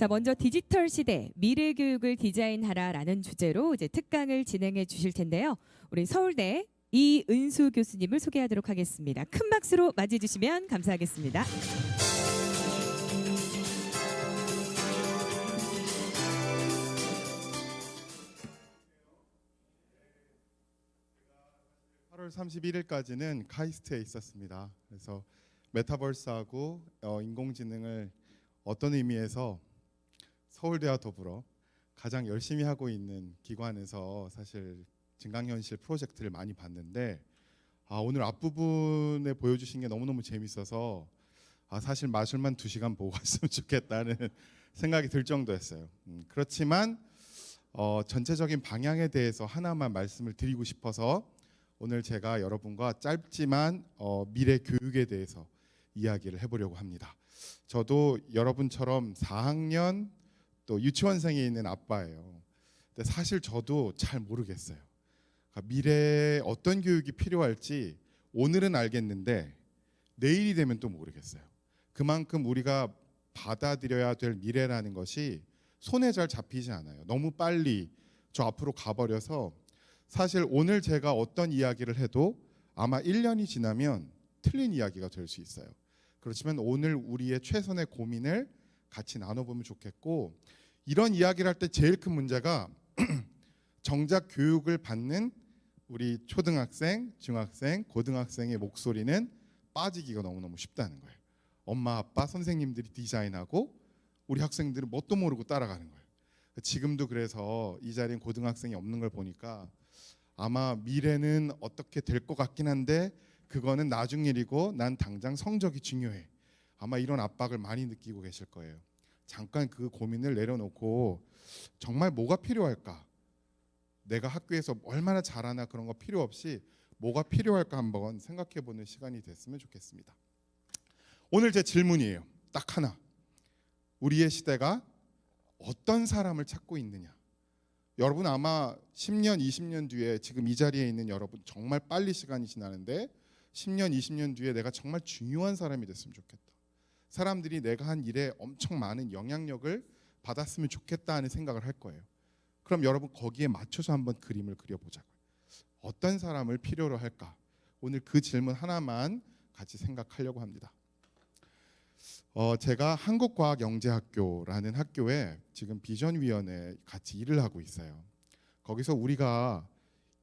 자, 먼저 디지털 시대 미래 교육을 디자인하라라는 주제로 이제 특강을 진행해 주실 텐데요. 우리 서울대 이은수 교수님을 소개하도록 하겠습니다. 큰 박수로 맞이해 주시면 감사하겠습니다. (8월 31일까지는) 카이스트에 있었습니다. 그래서 메타버스하고 인공지능을 어떤 의미에서 서울대와 더불어 가장 열심히 하고 있는 기관에서 사실 증강현실 프로젝트를 많이 봤는데, 오늘 앞부분에 보여주신 게 너무너무 재밌어서 사실 마술만 2시간 보고 갔으면 좋겠다는 생각이 들 정도였어요. 그렇지만 전체적인 방향에 대해서 하나만 말씀을 드리고 싶어서 오늘 제가 여러분과 짧지만 미래 교육에 대해서 이야기를 해보려고 합니다. 저도 여러분처럼 4학년 또 유치원생에 있는 아빠예요. 근데 사실 저도 잘 모르겠어요. 미래에 어떤 교육이 필요할지 오늘은 알겠는데 내일이 되면 또 모르겠어요. 그만큼 우리가 받아들여야 될 미래라는 것이 손에 잘 잡히지 않아요. 너무 빨리 저 앞으로 가버려서 사실 오늘 제가 어떤 이야기를 해도 아마 1년이 지나면 틀린 이야기가 될 수 있어요. 그렇지만 오늘 우리의 최선의 고민을 같이 나눠보면 좋겠고, 이런 이야기를 할 때 제일 큰 문제가 정작 교육을 받는 우리 초등학생, 중학생, 고등학생의 목소리는 빠지기가 너무너무 쉽다는 거예요. 엄마, 아빠, 선생님들이 디자인하고 우리 학생들은 뭣도 모르고 따라가는 거예요. 지금도 그래서 이 자리엔 고등학생이 없는 걸 보니까 아마 미래는 어떻게 될 것 같긴 한데 그거는 나중 일이고 난 당장 성적이 중요해. 아마 이런 압박을 많이 느끼고 계실 거예요. 잠깐 그 고민을 내려놓고 정말 뭐가 필요할까? 내가 학교에서 얼마나 잘하나 그런 거 필요 없이 뭐가 필요할까 한번 생각해보는 시간이 됐으면 좋겠습니다. 오늘 제 질문이에요. 딱 하나. 우리의 시대가 어떤 사람을 찾고 있느냐? 여러분 아마 10년, 20년 뒤에 지금 이 자리에 있는 여러분 정말 빨리 시간이 지나는데 10년, 20년 뒤에 내가 정말 중요한 사람이 됐으면 좋겠다. 사람들이 내가 한 일에 엄청 많은 영향력을 받았으면 좋겠다 하는 생각을 할 거예요. 그럼 여러분 거기에 맞춰서 한번 그림을 그려보자고요. 어떤 사람을 필요로 할까? 오늘 그 질문 하나만 같이 생각하려고 합니다. 제가 한국과학영재학교라는 학교에 지금 비전위원회 같이 일을 하고 있어요. 거기서 우리가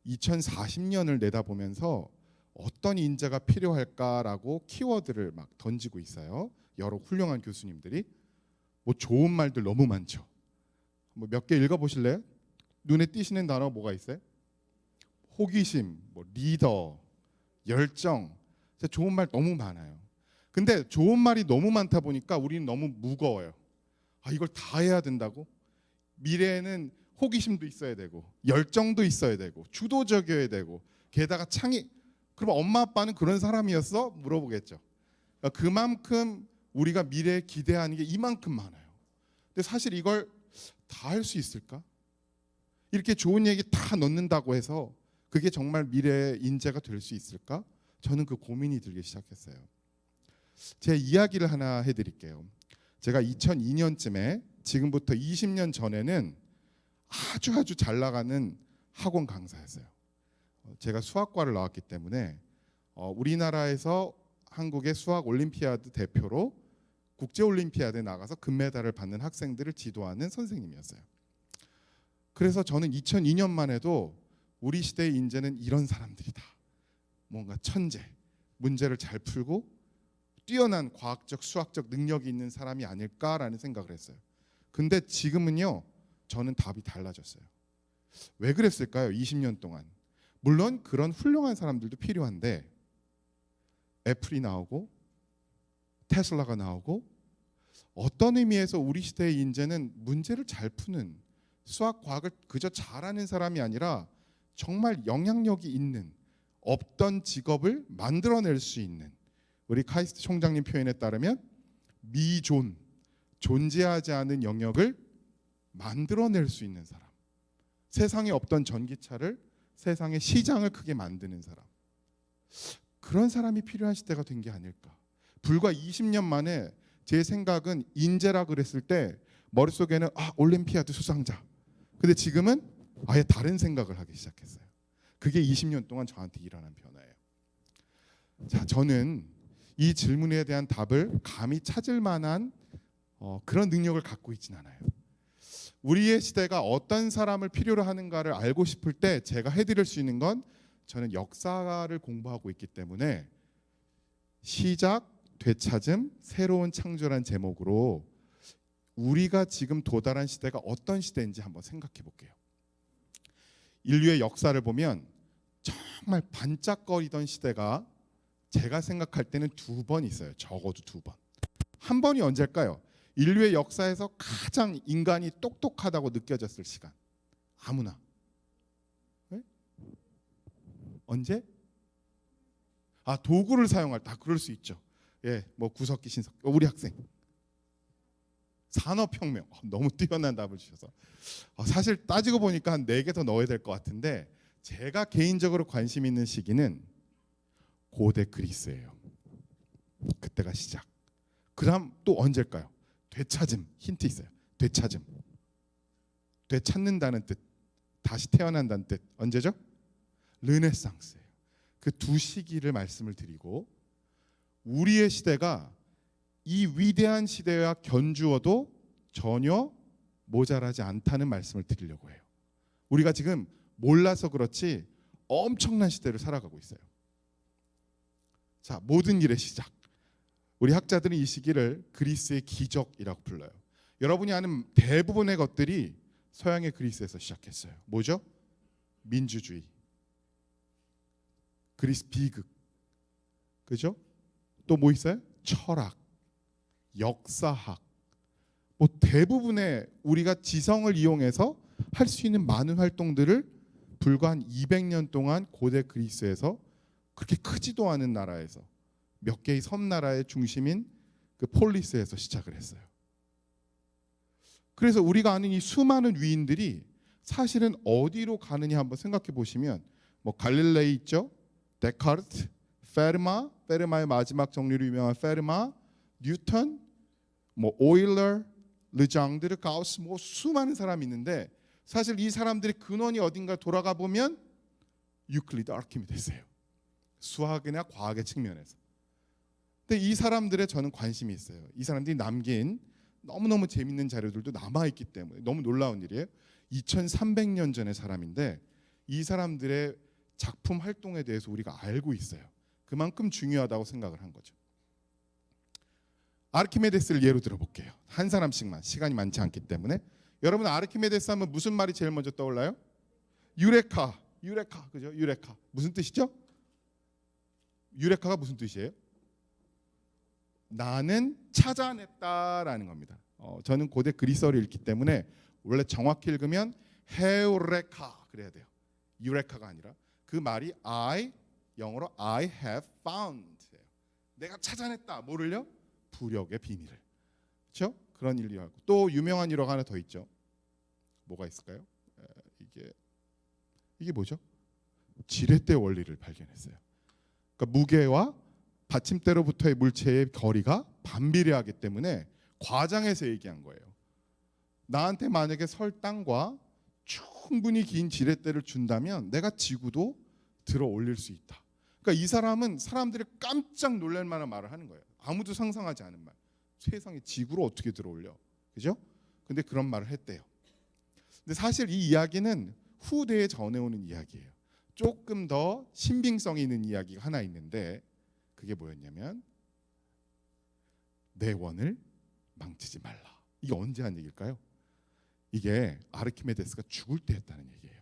2040년을 내다보면서 어떤 인재가 필요할까라고 키워드를 막 던지고 있어요. 여러 훌륭한 교수님들이. 뭐 좋은 말들 너무 많죠. 뭐 몇 개 읽어보실래요? 눈에 띄시는 단어가 뭐가 있어요? 호기심, 뭐 리더, 열정. 좋은 말 너무 많아요. 근데 좋은 말이 너무 많다 보니까 우리는 너무 무거워요. 이걸 다 해야 된다고? 미래에는 호기심도 있어야 되고 열정도 있어야 되고 주도적이어야 되고 게다가 그럼 엄마 아빠는 그런 사람이었어? 물어보겠죠. 그만큼 우리가 미래에 기대하는 게 이만큼 많아요. 근데 사실 이걸 다 할 수 있을까? 이렇게 좋은 얘기 다 넣는다고 해서 그게 정말 미래의 인재가 될 수 있을까? 저는 그 고민이 들기 시작했어요. 제 이야기를 하나 해드릴게요. 제가 2002년쯤에 지금부터 20년 전에는 아주 잘 나가는 학원 강사였어요. 제가 수학과를 나왔기 때문에 우리나라에서 한국의 수학 올림피아드 대표로 국제올림피아드에 나가서 금메달을 받는 학생들을 지도하는 선생님이었어요. 그래서 저는 2002년만 해도 우리 시대의 인재는 이런 사람들이다. 뭔가 천재, 문제를 잘 풀고 뛰어난 과학적, 수학적 능력이 있는 사람이 아닐까라는 생각을 했어요. 근데 지금은요, 저는 답이 달라졌어요. 왜 그랬을까요? 20년 동안. 물론 그런 훌륭한 사람들도 필요한데 애플이 나오고 테슬라가 나오고 어떤 의미에서 우리 시대의 인재는 문제를 잘 푸는 수학, 과학을 그저 잘하는 사람이 아니라 정말 영향력이 있는 없던 직업을 만들어낼 수 있는, 우리 카이스트 총장님 표현에 따르면 존재하지 않은 영역을 만들어낼 수 있는 사람, 세상에 없던 전기차를 세상의 시장을 크게 만드는 사람, 그런 사람이 필요한 시대가 된 게 아닐까. 불과 20년 만에 제 생각은 인재라 그랬을 때 머릿속에는 올림피아드 수상자. 근데 지금은 아예 다른 생각을 하기 시작했어요. 그게 20년 동안 저한테 일어난 변화예요. 자, 저는 이 질문에 대한 답을 감히 찾을 만한 그런 능력을 갖고 있진 않아요. 우리의 시대가 어떤 사람을 필요로 하는가를 알고 싶을 때 제가 해드릴 수 있는 건, 저는 역사를 공부하고 있기 때문에 시작, 되찾음, 새로운 창조란 제목으로 우리가 지금 도달한 시대가 어떤 시대인지 한번 생각해 볼게요. 인류의 역사를 보면 정말 반짝거리던 시대가 제가 생각할 때는 2번 있어요. 적어도 2번. 한 번이 언제일까요? 인류의 역사에서 가장 인간이 똑똑하다고 느껴졌을 시간. 아무나. 네? 언제? 도구를 사용할 때. 그럴 수 있죠. 예, 뭐 구석기, 신석기. 우리 학생. 산업혁명. 너무 뛰어난 답을 주셔서. 사실 따지고 보니까 한 4개 더 넣어야 될 것 같은데, 제가 개인적으로 관심 있는 시기는 고대 그리스예요. 그때가 시작. 그다음 또 언제일까요? 되찾음. 힌트 있어요. 되찾음. 되찾는다는 뜻, 다시 태어난다는 뜻. 언제죠? 르네상스예요. 그 2 시기를 말씀을 드리고, 우리의 시대가 이 위대한 시대와 견주어도 전혀 모자라지 않다는 말씀을 드리려고 해요. 우리가 지금 몰라서 그렇지 엄청난 시대를 살아가고 있어요. 자, 모든 일의 시작. 우리 학자들은 이 시기를 그리스의 기적이라고 불러요. 여러분이 아는 대부분의 것들이 서양의 그리스에서 시작했어요. 뭐죠? 민주주의, 그리스 비극, 그죠? 또 뭐 있어요? 철학, 역사학. 뭐 대부분의 우리가 지성을 이용해서 할 수 있는 많은 활동들을 불과 한 200년 동안 고대 그리스에서, 그렇게 크지도 않은 나라에서, 몇 개의 섬나라의 중심인 그 폴리스에서 시작을 했어요. 그래서 우리가 아는 이 수많은 위인들이 사실은 어디로 가느냐 한번 생각해 보시면, 뭐 갈릴레이 있죠, 데카르트, 페르마의 마지막 정리로 유명한 페르마, 뉴턴, 뭐 오일러, 르장드르, 가우스, 뭐 수많은 사람이 있는데, 사실 이 사람들의 근원이 어딘가 돌아가 보면 유클리드, 아르키메데스예요. 수학이나 과학의 측면에서. 근데 이 사람들의 저는 관심이 있어요. 이 사람들이 남긴 너무너무 재밌는 자료들도 남아있기 때문에 너무 놀라운 일이에요. 2300년 전의 사람인데 이 사람들의 작품 활동에 대해서 우리가 알고 있어요. 그만큼 중요하다고 생각을 한 거죠. 아르키메데스를 예로 들어볼게요. 한 사람씩만, 시간이 많지 않기 때문에. 여러분, 아르키메데스 하면 무슨 말이 제일 먼저 떠올라요? 유레카, 그죠? 유레카. 무슨 뜻이죠? 유레카가 무슨 뜻이에요? 나는 찾아냈다라는 겁니다. 저는 고대 그리스어를 읽기 때문에 원래 정확히 읽으면 헤우레카 그래야 돼요. 유레카가 아니라. 그 말이 영어로 I have found. 내가 찾아냈다. 뭐를요? 부력의 비밀을. 그렇죠? 그런 일이라고. 또 유명한 일화가 하나 더 있죠. 뭐가 있을까요? 이게 뭐죠? 지렛대 원리를 발견했어요. 그러니까 무게와 받침대로부터의 물체의 거리가 반비례하기 때문에 과장해서 얘기한 거예요. 나한테 만약에 설당과 충분히 긴 지렛대를 준다면 내가 지구도 들어 올릴 수 있다. 그러니까 이 사람은 사람들이 깜짝 놀랄 만한 말을 하는 거예요. 아무도 상상하지 않은 말. 세상에 지구로 어떻게 들어 올려? 그죠? 근데 그런 말을 했대요. 근데 사실 이 이야기는 후대에 전해오는 이야기예요. 조금 더 신빙성이 있는 이야기가 하나 있는데, 그게 뭐였냐면 내 원을 망치지 말라. 이게 언제 한 얘기일까요? 이게 아르키메데스가 죽을 때 했다는 얘기예요.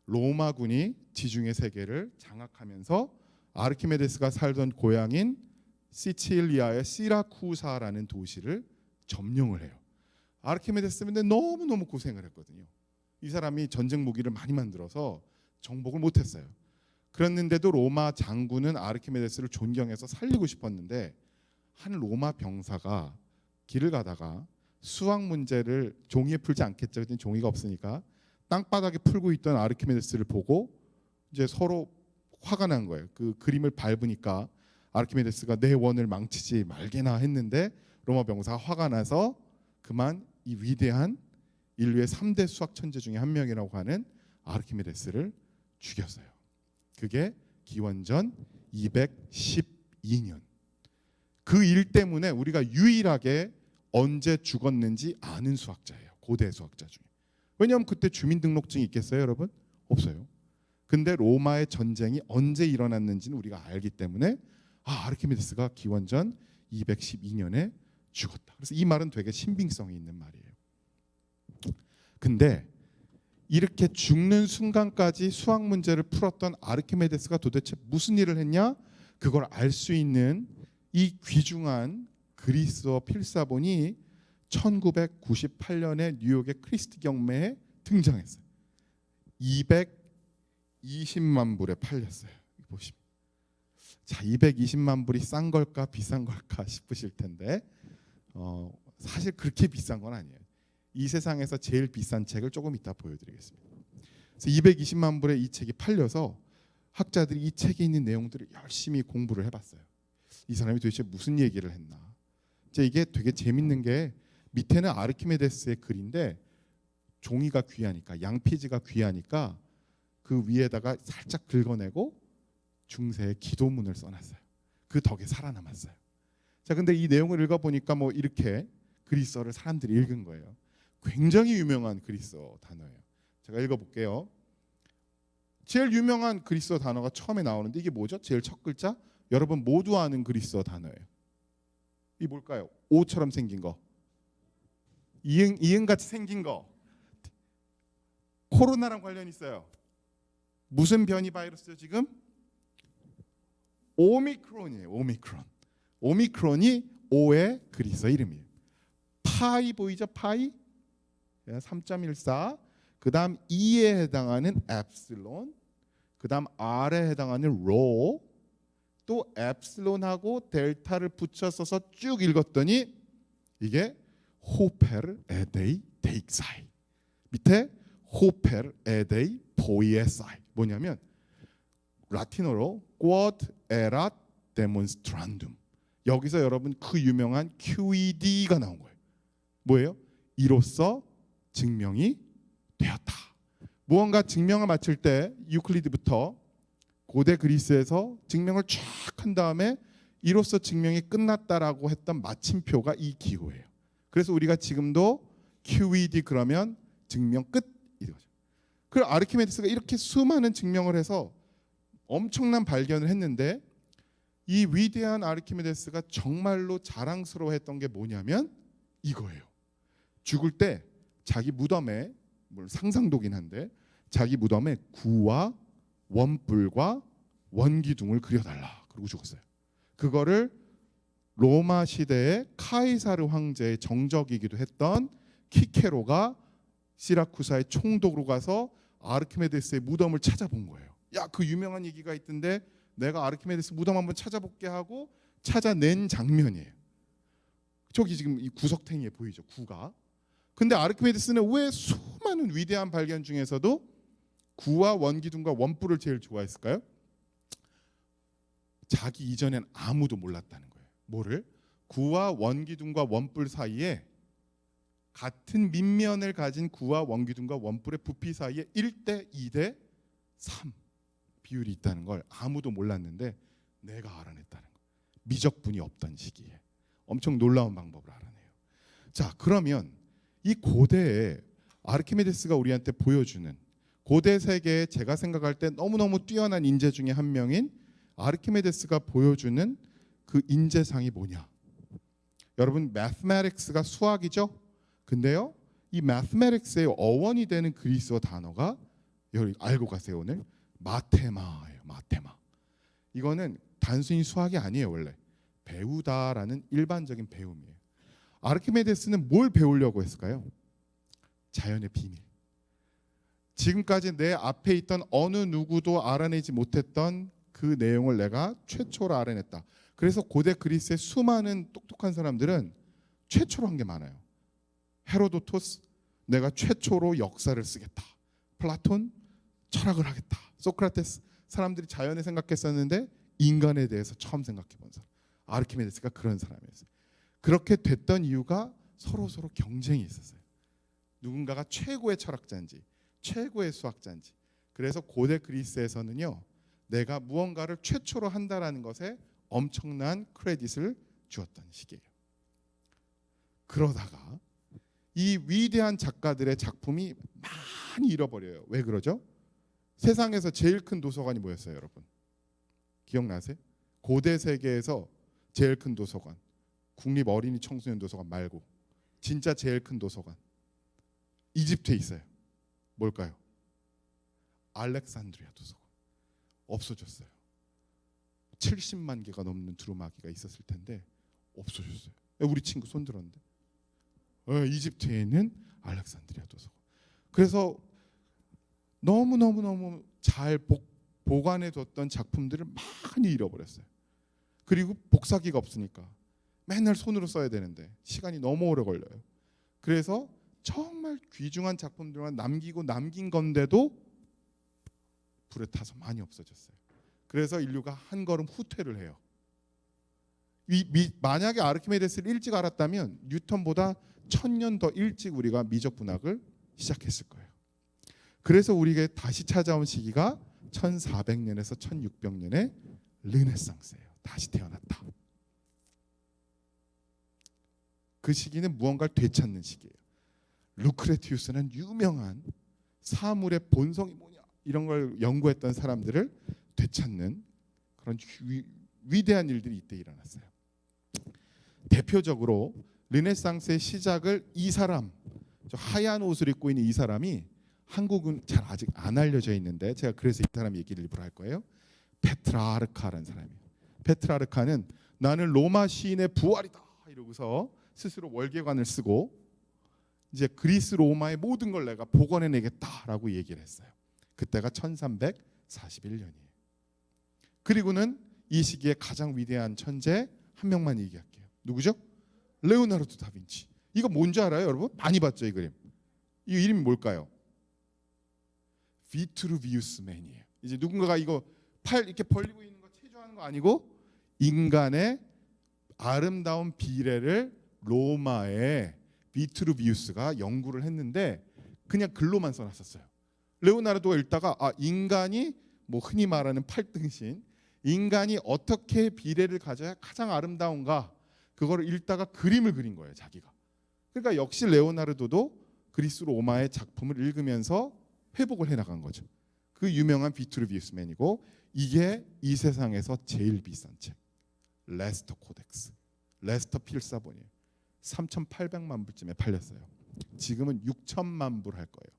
로마군이 지중해 세계를 장악하면서 아르키메데스가 살던 고향인 시칠리아의 시라쿠사라는 도시를 점령을 해요. 아르키메데스는 너무너무 고생을 했거든요. 이 사람이 전쟁 무기를 많이 만들어서 정복을 못했어요. 그랬는데도 로마 장군은 아르키메데스를 존경해서 살리고 싶었는데, 한 로마 병사가 길을 가다가 수학 문제를 종이에 풀지 않겠죠. 종이가 없으니까 땅바닥에 풀고 있던 아르키메데스를 보고 이제 서로 화가 난 거예요. 그 그림을 밟으니까 아르키메데스가 내 원을 망치지 말게나 했는데, 로마 병사가 화가 나서 그만 이 위대한 인류의 3대 수학 천재 중에 한 명이라고 하는 아르키메데스를 죽였어요. 그게 기원전 212년. 그 일 때문에 우리가 유일하게 언제 죽었는지 아는 수학자예요. 고대 수학자 중에. 왜냐하면 그때 주민등록증이 있겠어요, 여러분? 없어요. 근데 로마의 전쟁이 언제 일어났는지는 우리가 알기 때문에 아르키메데스가 기원전 212년에 죽었다. 그래서 이 말은 되게 신빙성이 있는 말이에요. 근데 이렇게 죽는 순간까지 수학 문제를 풀었던 아르키메데스가 도대체 무슨 일을 했냐? 그걸 알 수 있는 이 귀중한 그리스어 필사본이 1998년에 뉴욕의 크리스티 경매에 등장했어요. 220만 불에 팔렸어요. 보시면. 자, 220만 불이 싼 걸까 비싼 걸까 싶으실 텐데 사실 그렇게 비싼 건 아니에요. 이 세상에서 제일 비싼 책을 조금 이따 보여드리겠습니다. 그래서 220만 불에 이 책이 팔려서 학자들이 이 책에 있는 내용들을 열심히 공부를 해봤어요. 이 사람이 도대체 무슨 얘기를 했나. 이게 되게 재밌는 게 밑에는 아르키메데스의 글인데 종이가 귀하니까 양피지가 귀하니까 그 위에다가 살짝 긁어내고 중세의 기도문을 써놨어요. 그 덕에 살아남았어요. 자, 근데 이 내용을 읽어보니까 뭐 이렇게 그리스어를 사람들이 읽은 거예요. 굉장히 유명한 그리스어 단어예요. 제가 읽어볼게요. 제일 유명한 그리스어 단어가 처음에 나오는데 이게 뭐죠? 제일 첫 글자? 여러분 모두 아는 그리스어 단어예요. 이 뭘까요? O처럼 생긴 거. 이응같이 생긴 거. 코로나랑 관련 있어요. 무슨 변이 바이러스죠 지금? 오미크론이에요. 오미크론. 오미크론이 O의 그리스어 이름이에요. 파이 보이죠? 파이 3.14. 그 다음 E에 해당하는 엡실론. 그 다음 R에 해당하는 로. 또 엡실론하고 델타를 붙여 써서 쭉 읽었더니 이게 호페르 에데이 데익사이. 밑에 호페르 에데이 포이에사이. 뭐냐면 라틴어로 quod erat demonstrandum. 여기서 여러분 그 유명한 QED가 나온 거예요. 뭐예요? 이로써 증명이 되었다. 무언가 증명을 마칠 때 유클리드부터 고대 그리스에서 증명을 쫙 한 다음에 이로써 증명이 끝났다라고 했던 마침표가 이 기호예요. 그래서 우리가 지금도 QED 그러면 증명 끝 이거죠. 그 아르키메데스가 이렇게 수많은 증명을 해서 엄청난 발견을 했는데 이 위대한 아르키메데스가 정말로 자랑스러워했던 게 뭐냐면 이거예요. 죽을 때 자기 무덤에 물론 상상도긴 한데 자기 무덤에 구와 원뿔과 원기둥을 그려달라. 그러고 죽었어요. 그거를 로마 시대의 카이사르 황제의 정적이기도 했던 키케로가 시라쿠사의 총독으로 가서 아르키메데스의 무덤을 찾아본 거예요. 야, 그 유명한 얘기가 있던데 내가 아르키메데스 무덤 한번 찾아볼게 하고 찾아낸 장면이에요. 저기 지금 이 구석탱이에 보이죠, 구가. 근데 아르키메데스는 왜 수많은 위대한 발견 중에서도 구와 원기둥과 원뿔을 제일 좋아했을까요? 자기 이전엔 아무도 몰랐다는 거예요. 뭐를? 구와 원기둥과 원뿔 사이에 같은 밑면을 가진 구와 원기둥과 원뿔의 부피 사이에 1대 2대 3 비율이 있다는 걸 아무도 몰랐는데 내가 알아냈다는 거예요. 미적분이 없던 시기에 엄청 놀라운 방법을 알아내요. 자, 그러면 이 고대에 아르키메데스가 우리한테 보여주는 고대 세계에 제가 생각할 때 너무너무 뛰어난 인재 중에 한 명인 아르키메데스가 보여주는 그 인재상이 뭐냐? 여러분 mathematics가 수학이죠? 근데요, 이 mathematics의 어원이 되는 그리스어 단어가 여러분 알고 가세요. 오늘 마테마예요. 마테마. 이거는 단순히 수학이 아니에요. 원래 배우다라는 일반적인 배움이에요. 아르키메데스는 뭘 배우려고 했을까요? 자연의 비밀. 지금까지 내 앞에 있던 어느 누구도 알아내지 못했던 그 내용을 내가 최초로 알아냈다. 그래서 고대 그리스의 수많은 똑똑한 사람들은 최초로 한 게 많아요. 헤로도토스, 내가 최초로 역사를 쓰겠다. 플라톤, 철학을 하겠다. 소크라테스, 사람들이 자연을 생각했었는데 인간에 대해서 처음 생각해 본 사람. 아르키메데스가 그런 사람이었어요. 그렇게 됐던 이유가 서로 경쟁이 있었어요. 누군가가 최고의 철학자인지 최고의 수학자인지. 그래서 고대 그리스에서는요, 내가 무언가를 최초로 한다라는 것에 엄청난 크레딧을 주었던 시기예요. 그러다가 이 위대한 작가들의 작품이 많이 잃어버려요. 왜 그러죠? 세상에서 제일 큰 도서관이 뭐였어요, 여러분? 기억나세요? 고대 세계에서 제일 큰 도서관, 국립 어린이 청소년 도서관 말고 진짜 제일 큰 도서관, 이집트에 있어요. 뭘까요? 알렉산드리아 도서관. 없어졌어요. 70만 개가 넘는 두루마기가 있었을 텐데 없어졌어요. 우리 친구 손 들었는데 이집트에 있는 알렉산드리아 도서관. 그래서 너무 잘 보관해뒀던 작품들을 많이 잃어버렸어요. 그리고 복사기가 없으니까 맨날 손으로 써야 되는데 시간이 너무 오래 걸려요. 그래서 정말 귀중한 작품들만 남긴 건데도 불에 타서 많이 없어졌어요. 그래서 인류가 한 걸음 후퇴를 해요. 만약에 아르키메데스를 일찍 알았다면 뉴턴보다 1000년 더 일찍 우리가 미적 분학을 시작했을 거예요. 그래서 우리에게 다시 찾아온 시기가 1400년에서 1600년의 르네상스예요. 다시 태어났다. 그 시기는 무언가를 되찾는 시기예요. 루크레티우스는 유명한 사물의 본성이 뭐냐 이런 걸 연구했던 사람들을 되찾는 그런 위대한 일들이 이때 일어났어요. 대표적으로 르네상스의 시작을 이 사람, 저 하얀 옷을 입고 있는 이 사람이 한국은 잘 아직 안 알려져 있는데 제가 그래서 이 사람 얘기를 일부러 할 거예요. 페트라르카라는 사람이에요. 페트라르카는 나는 로마 시인의 부활이다 이러고서 스스로 월계관을 쓰고 이제 그리스 로마의 모든 걸 내가 복원해내겠다라고 얘기를 했어요. 그때가 1341년이에요. 그리고는 이 시기에 가장 위대한 천재 한 명만 얘기할게요. 누구죠? 레오나르도 다빈치. 이거 뭔지 알아요, 여러분? 많이 봤죠, 이 그림. 이 이름이 뭘까요? 비트루비우스맨이에요. 이제 누군가가 이거 팔 이렇게 벌리고 있는 거 체조하는 거 아니고 인간의 아름다운 비례를 로마의 비트루비우스가 연구를 했는데 그냥 글로만 써놨었어요. 레오나르도가 읽다가 인간이 뭐 흔히 말하는 팔등신, 인간이 어떻게 비례를 가져야 가장 아름다운가 그거를 읽다가 그림을 그린 거예요, 자기가. 그러니까 역시 레오나르도도 그리스 로마의 작품을 읽으면서 회복을 해나간 거죠. 그 유명한 비트루비우스맨이고 이게 이 세상에서 제일 비싼 책, 레스터 코덱스, 레스터 필사본이에요. 3,800만 불쯤에 팔렸어요. 지금은 6천만 불 할 거예요.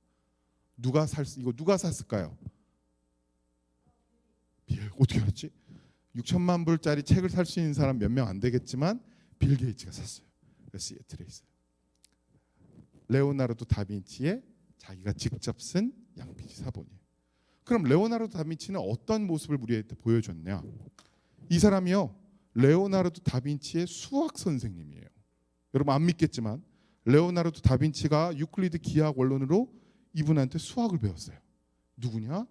이거 누가 샀을까요? 어떻게 알았지? 6천만 불짜리 책을 살 수 있는 사람 몇 명 안 되겠지만 빌 게이츠가 샀어요. 시애틀에 있어요. 레오나르도 다빈치의 자기가 직접 쓴 양피지 사본이에요. 그럼 레오나르도 다빈치는 어떤 모습을 우리한테 보여줬냐? 이 사람이요, 레오나르도 다빈치의 수학 선생님이에요. 여러분 안 믿겠지만 레오나르도 다빈치가 유클리드 기하 원론으로 이분한테 수학을 배웠어요. 누구냐?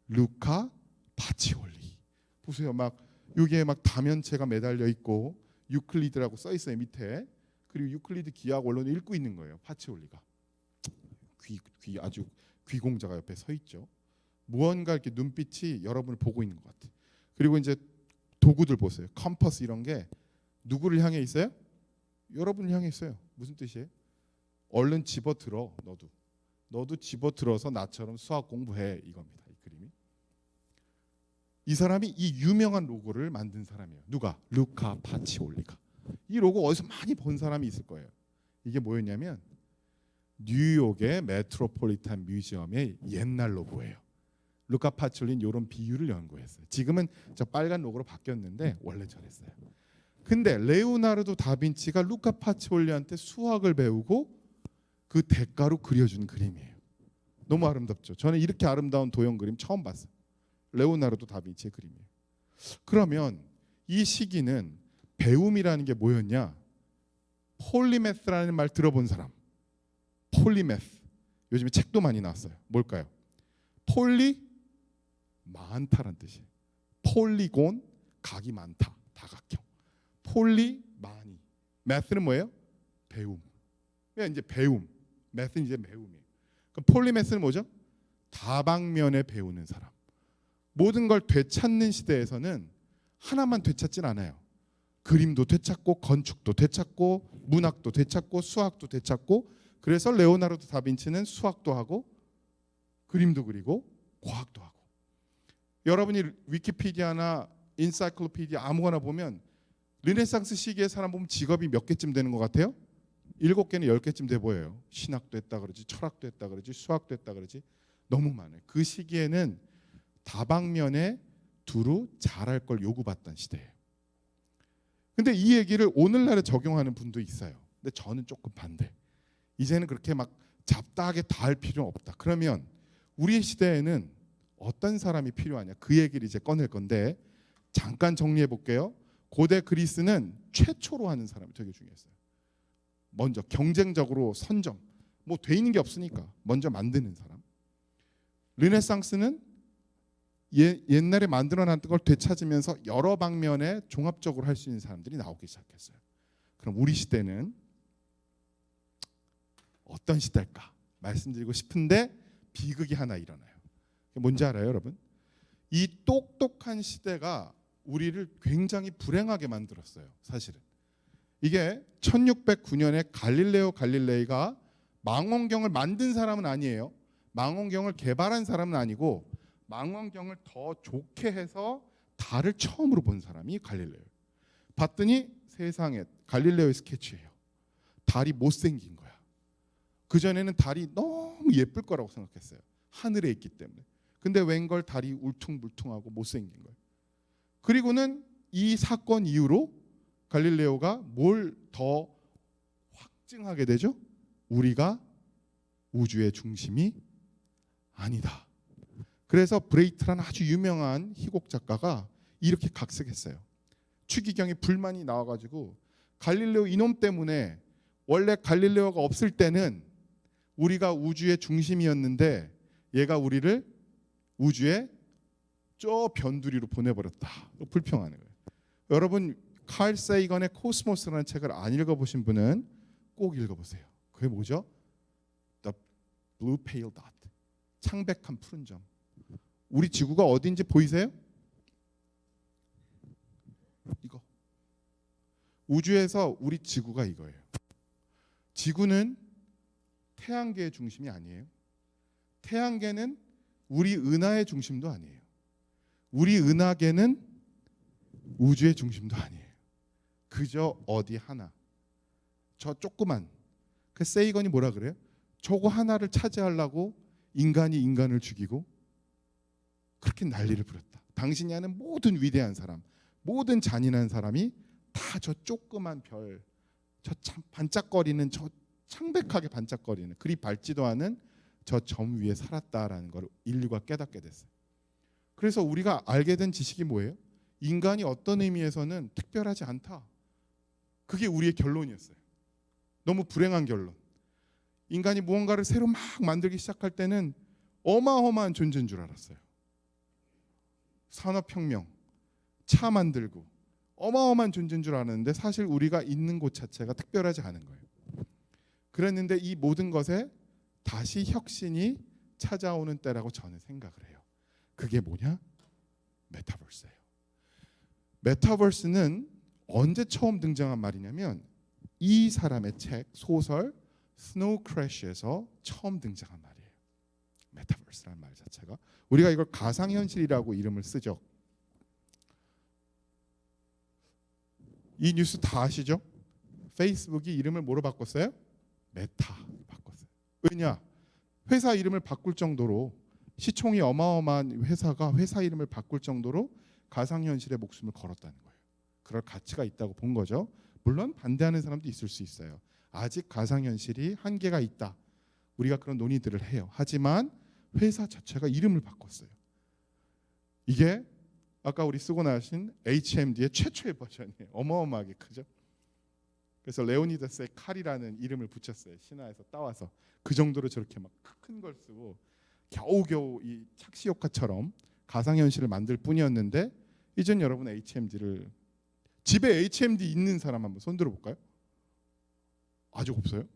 루카 파치올리. 보세요, 막 여기에 막 다면체가 매달려 있고 유클리드라고 써 있어요 밑에. 그리고 유클리드 기하 원론을 읽고 있는 거예요, 파치올리가. 아주 귀공자가 옆에 서 있죠. 무언가 이렇게 눈빛이 여러분을 보고 있는 것 같아요. 그리고 이제 도구들 보세요. 컴퍼스 이런 게 누구를 향해 있어요? 여러분을 향해 있어요. 무슨 뜻이에요? 얼른 집어들어. 너도 집어들어서 나처럼 수학 공부해 이겁니다. 이 그림이. 이 사람이 이 유명한 로고를 만든 사람이에요. 누가? 루카 파치올리가. 이 로고 어디서 많이 본 사람이 있을 거예요. 이게 뭐였냐면 뉴욕의 메트로폴리탄 뮤지엄의 옛날 로고예요. 루카 파치올리는 이런 비율을 연구했어요. 지금은 저 빨간 로고로 바뀌었는데 원래 저랬어요. 근데 레오나르도 다빈치가 루카 파치올리한테 수학을 배우고 그 대가로 그려준 그림이에요. 너무 아름답죠. 저는 이렇게 아름다운 도형 그림 처음 봤어요. 레오나르도 다빈치의 그림이에요. 그러면 이 시기는 배움이라는 게 뭐였냐? 폴리메스라는 말 들어본 사람. 폴리메스. 요즘에 책도 많이 나왔어요. 뭘까요? 폴리 많다라는 뜻이에요. 폴리곤 각이 많다. 다각형. 폴리 많이. 매스는 뭐예요? 배움. 그러니까 이제 배움. 매스는 이제 매움이에요. 그럼 폴리매스는 뭐죠? 다방면에 배우는 사람. 모든 걸 되찾는 시대에서는 하나만 되찾진 않아요. 그림도 되찾고 건축도 되찾고 문학도 되찾고 수학도 되찾고, 그래서 레오나르도 다빈치는 수학도 하고 그림도 그리고 과학도 하고. 여러분이 위키피디아나 인사이클로피디아 아무거나 보면 르네상스 시기의 사람 보면 직업이 몇 개쯤 되는 것 같아요? 7개는 10개쯤 돼 보여요. 신학도 했다 그러지, 철학도 했다 그러지, 수학도 했다 그러지. 너무 많아요. 그 시기에는 다방면에 두루 잘할 걸 요구받던 시대예요. 근데 이 얘기를 오늘날에 적용하는 분도 있어요. 근데 저는 조금 반대. 이제는 그렇게 막 잡다하게 다 할 필요는 없다. 그러면 우리 시대에는 어떤 사람이 필요하냐, 그 얘기를 이제 꺼낼 건데 잠깐 정리해 볼게요. 고대 그리스는 최초로 하는 사람이 되게 중요했어요. 먼저 경쟁적으로 선점, 뭐 돼 있는 게 없으니까 먼저 만드는 사람. 르네상스는 옛날에 만들어놨던 걸 되찾으면서 여러 방면에 종합적으로 할 수 있는 사람들이 나오기 시작했어요. 그럼 우리 시대는 어떤 시대일까 말씀드리고 싶은데 비극이 하나 일어나요. 뭔지 알아요, 여러분? 이 똑똑한 시대가 우리를 굉장히 불행하게 만들었어요. 사실은 이게 1609년에 갈릴레오 갈릴레이가 망원경을 만든 사람은 아니에요. 망원경을 개발한 사람은 아니고 망원경을 더 좋게 해서 달을 처음으로 본 사람이 갈릴레오예요. 봤더니 세상에 갈릴레오의 스케치예요. 달이 못생긴 거야. 그전에는 달이 너무 예쁠 거라고 생각했어요. 하늘에 있기 때문에. 근데 웬걸 달이 울퉁불퉁하고 못생긴 거예요. 그리고는 이 사건 이후로 갈릴레오가 뭘 더 확증하게 되죠? 우리가 우주의 중심이 아니다. 그래서 브레이트라는 아주 유명한 희곡 작가가 이렇게 각색했어요. 추기경에 불만이 나와가지고 갈릴레오 이놈 때문에, 원래 갈릴레오가 없을 때는 우리가 우주의 중심이었는데 얘가 우리를 우주의 저 변두리로 보내버렸다. 불평하는 거예요. 여러분 칼 세이건의 코스모스라는 책을 안 읽어보신 분은 꼭 읽어보세요. 그게 뭐죠? The Blue Pale Dot, 창백한 푸른 점. 우리 지구가 어딘지 보이세요? 이거. 우주에서 우리 지구가 이거예요. 지구는 태양계의 중심이 아니에요. 태양계는 우리 은하의 중심도 아니에요. 우리 은하계는 우주의 중심도 아니에요. 그저 어디 하나, 저 조그만, 그 세이건이 뭐라 그래요? 저거 하나를 차지하려고 인간이 인간을 죽이고 그렇게 난리를 부렸다. 당신이 아는 모든 위대한 사람, 모든 잔인한 사람이 다 저 조그만 별, 저 반짝거리는, 저 창백하게 반짝거리는, 그리 밝지도 않은 저 점 위에 살았다라는 걸 인류가 깨닫게 됐어요. 그래서 우리가 알게 된 지식이 뭐예요? 인간이 어떤 의미에서는 특별하지 않다. 그게 우리의 결론이었어요. 너무 불행한 결론. 인간이 무언가를 새로 막 만들기 시작할 때는 어마어마한 존재인 줄 알았어요. 산업혁명, 차 만들고 어마어마한 존재인 줄 알았는데 사실 우리가 있는 곳 자체가 특별하지 않은 거예요. 그랬는데 이 모든 것에 다시 혁신이 찾아오는 때라고 저는 생각을 해요. 그게 뭐냐? 메타버스예요. 메타버스는 언제 처음 등장한 말이냐면 이 사람의 책, 소설 스노우 크래쉬에서 처음 등장한 말이에요. 메타버스라는 말 자체가. 우리가 이걸 가상현실이라고 이름을 쓰죠. 이 뉴스 다 아시죠? 페이스북이 이름을 뭐로 바꿨어요? 메타로 바꿨어요. 왜냐? 회사 이름을 바꿀 정도로, 시총이 어마어마한 회사가 회사 이름을 바꿀 정도로 가상현실에 목숨을 걸었다는 거예요. 그럴 가치가 있다고 본 거죠. 물론 반대하는 사람도 있을 수 있어요. 아직 가상현실이 한계가 있다. 우리가 그런 논의들을 해요. 하지만 회사 자체가 이름을 바꿨어요. 이게 아까 우리 쓰고 나신 HMD의 최초의 버전이에요. 어마어마하게 크죠. 그래서 레오니다스의 칼이라는 이름을 붙였어요. 신화에서 따와서. 그 정도로 저렇게 막 큰 걸 쓰고 겨우겨우 이 착시 효과처럼 가상현실을 만들 뿐이었는데, 이젠 여러분 HMD를, 집에 HMD 있는 사람 한번 손 들어볼까요? 아직 없어요?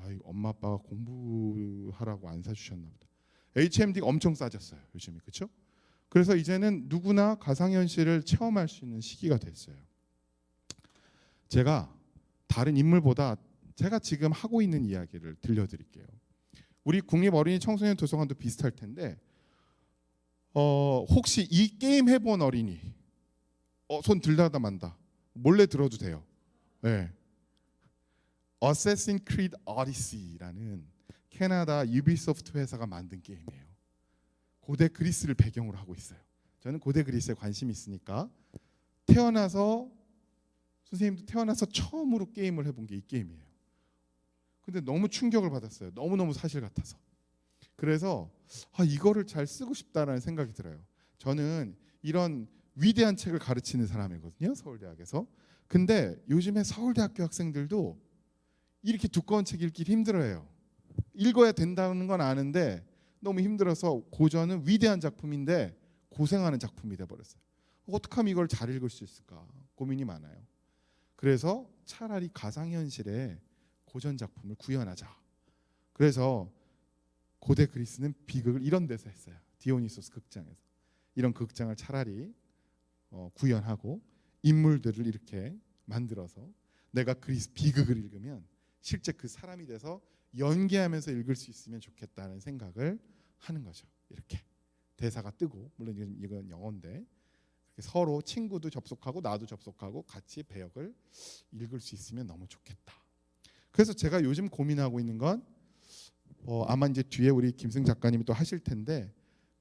아이 엄마 아빠가 공부하라고 안 사주셨나 보다. HMD가 엄청 싸졌어요 요즘에. 그렇죠? 그래서 이제는 누구나 가상현실을 체험할 수 있는 시기가 됐어요. 제가 다른 인물보다 제가 지금 하고 있는 이야기를 들려드릴게요. 우리 국립어린이 청소년 도서관도 비슷할 텐데 혹시 이 게임 해본 어린이 손 들다가 만다 몰래 들어도 돼요. 네. Assassin's Creed Odyssey라는 캐나다 유비소프트 회사가 만든 게임이에요. 고대 그리스를 배경으로 하고 있어요. 저는 고대 그리스에 관심이 있으니까 선생님도 태어나서 처음으로 게임을 해본 게 이 게임이에요. 근데 너무 충격을 받았어요. 너무너무 사실 같아서. 그래서 이거를 잘 쓰고 싶다라는 생각이 들어요. 저는 이런 위대한 책을 가르치는 사람이거든요. 서울대학에서. 근데 요즘에 서울대학교 학생들도 이렇게 두꺼운 책 읽기 힘들어해요. 읽어야 된다는 건 아는데 너무 힘들어서 고전은 위대한 작품인데 고생하는 작품이 돼버렸어요. 어떻게 하면 이걸 잘 읽을 수 있을까 고민이 많아요. 그래서 차라리 가상현실에 고전 작품을 구현하자. 그래서 고대 그리스는 비극을 이런 데서 했어요. 디오니소스 극장에서. 이런 극장을 차라리 구현하고 인물들을 이렇게 만들어서 내가 그리스 비극을 읽으면 실제 그 사람이 돼서 연기하면서 읽을 수 있으면 좋겠다는 생각을 하는 거죠. 이렇게 대사가 뜨고, 물론 이건 영어인데 서로 친구도 접속하고 나도 접속하고 같이 배역을 읽을 수 있으면 너무 좋겠다. 그래서 제가 요즘 고민하고 있는 건 아마 이제 뒤에 우리 김승 작가님이 또 하실 텐데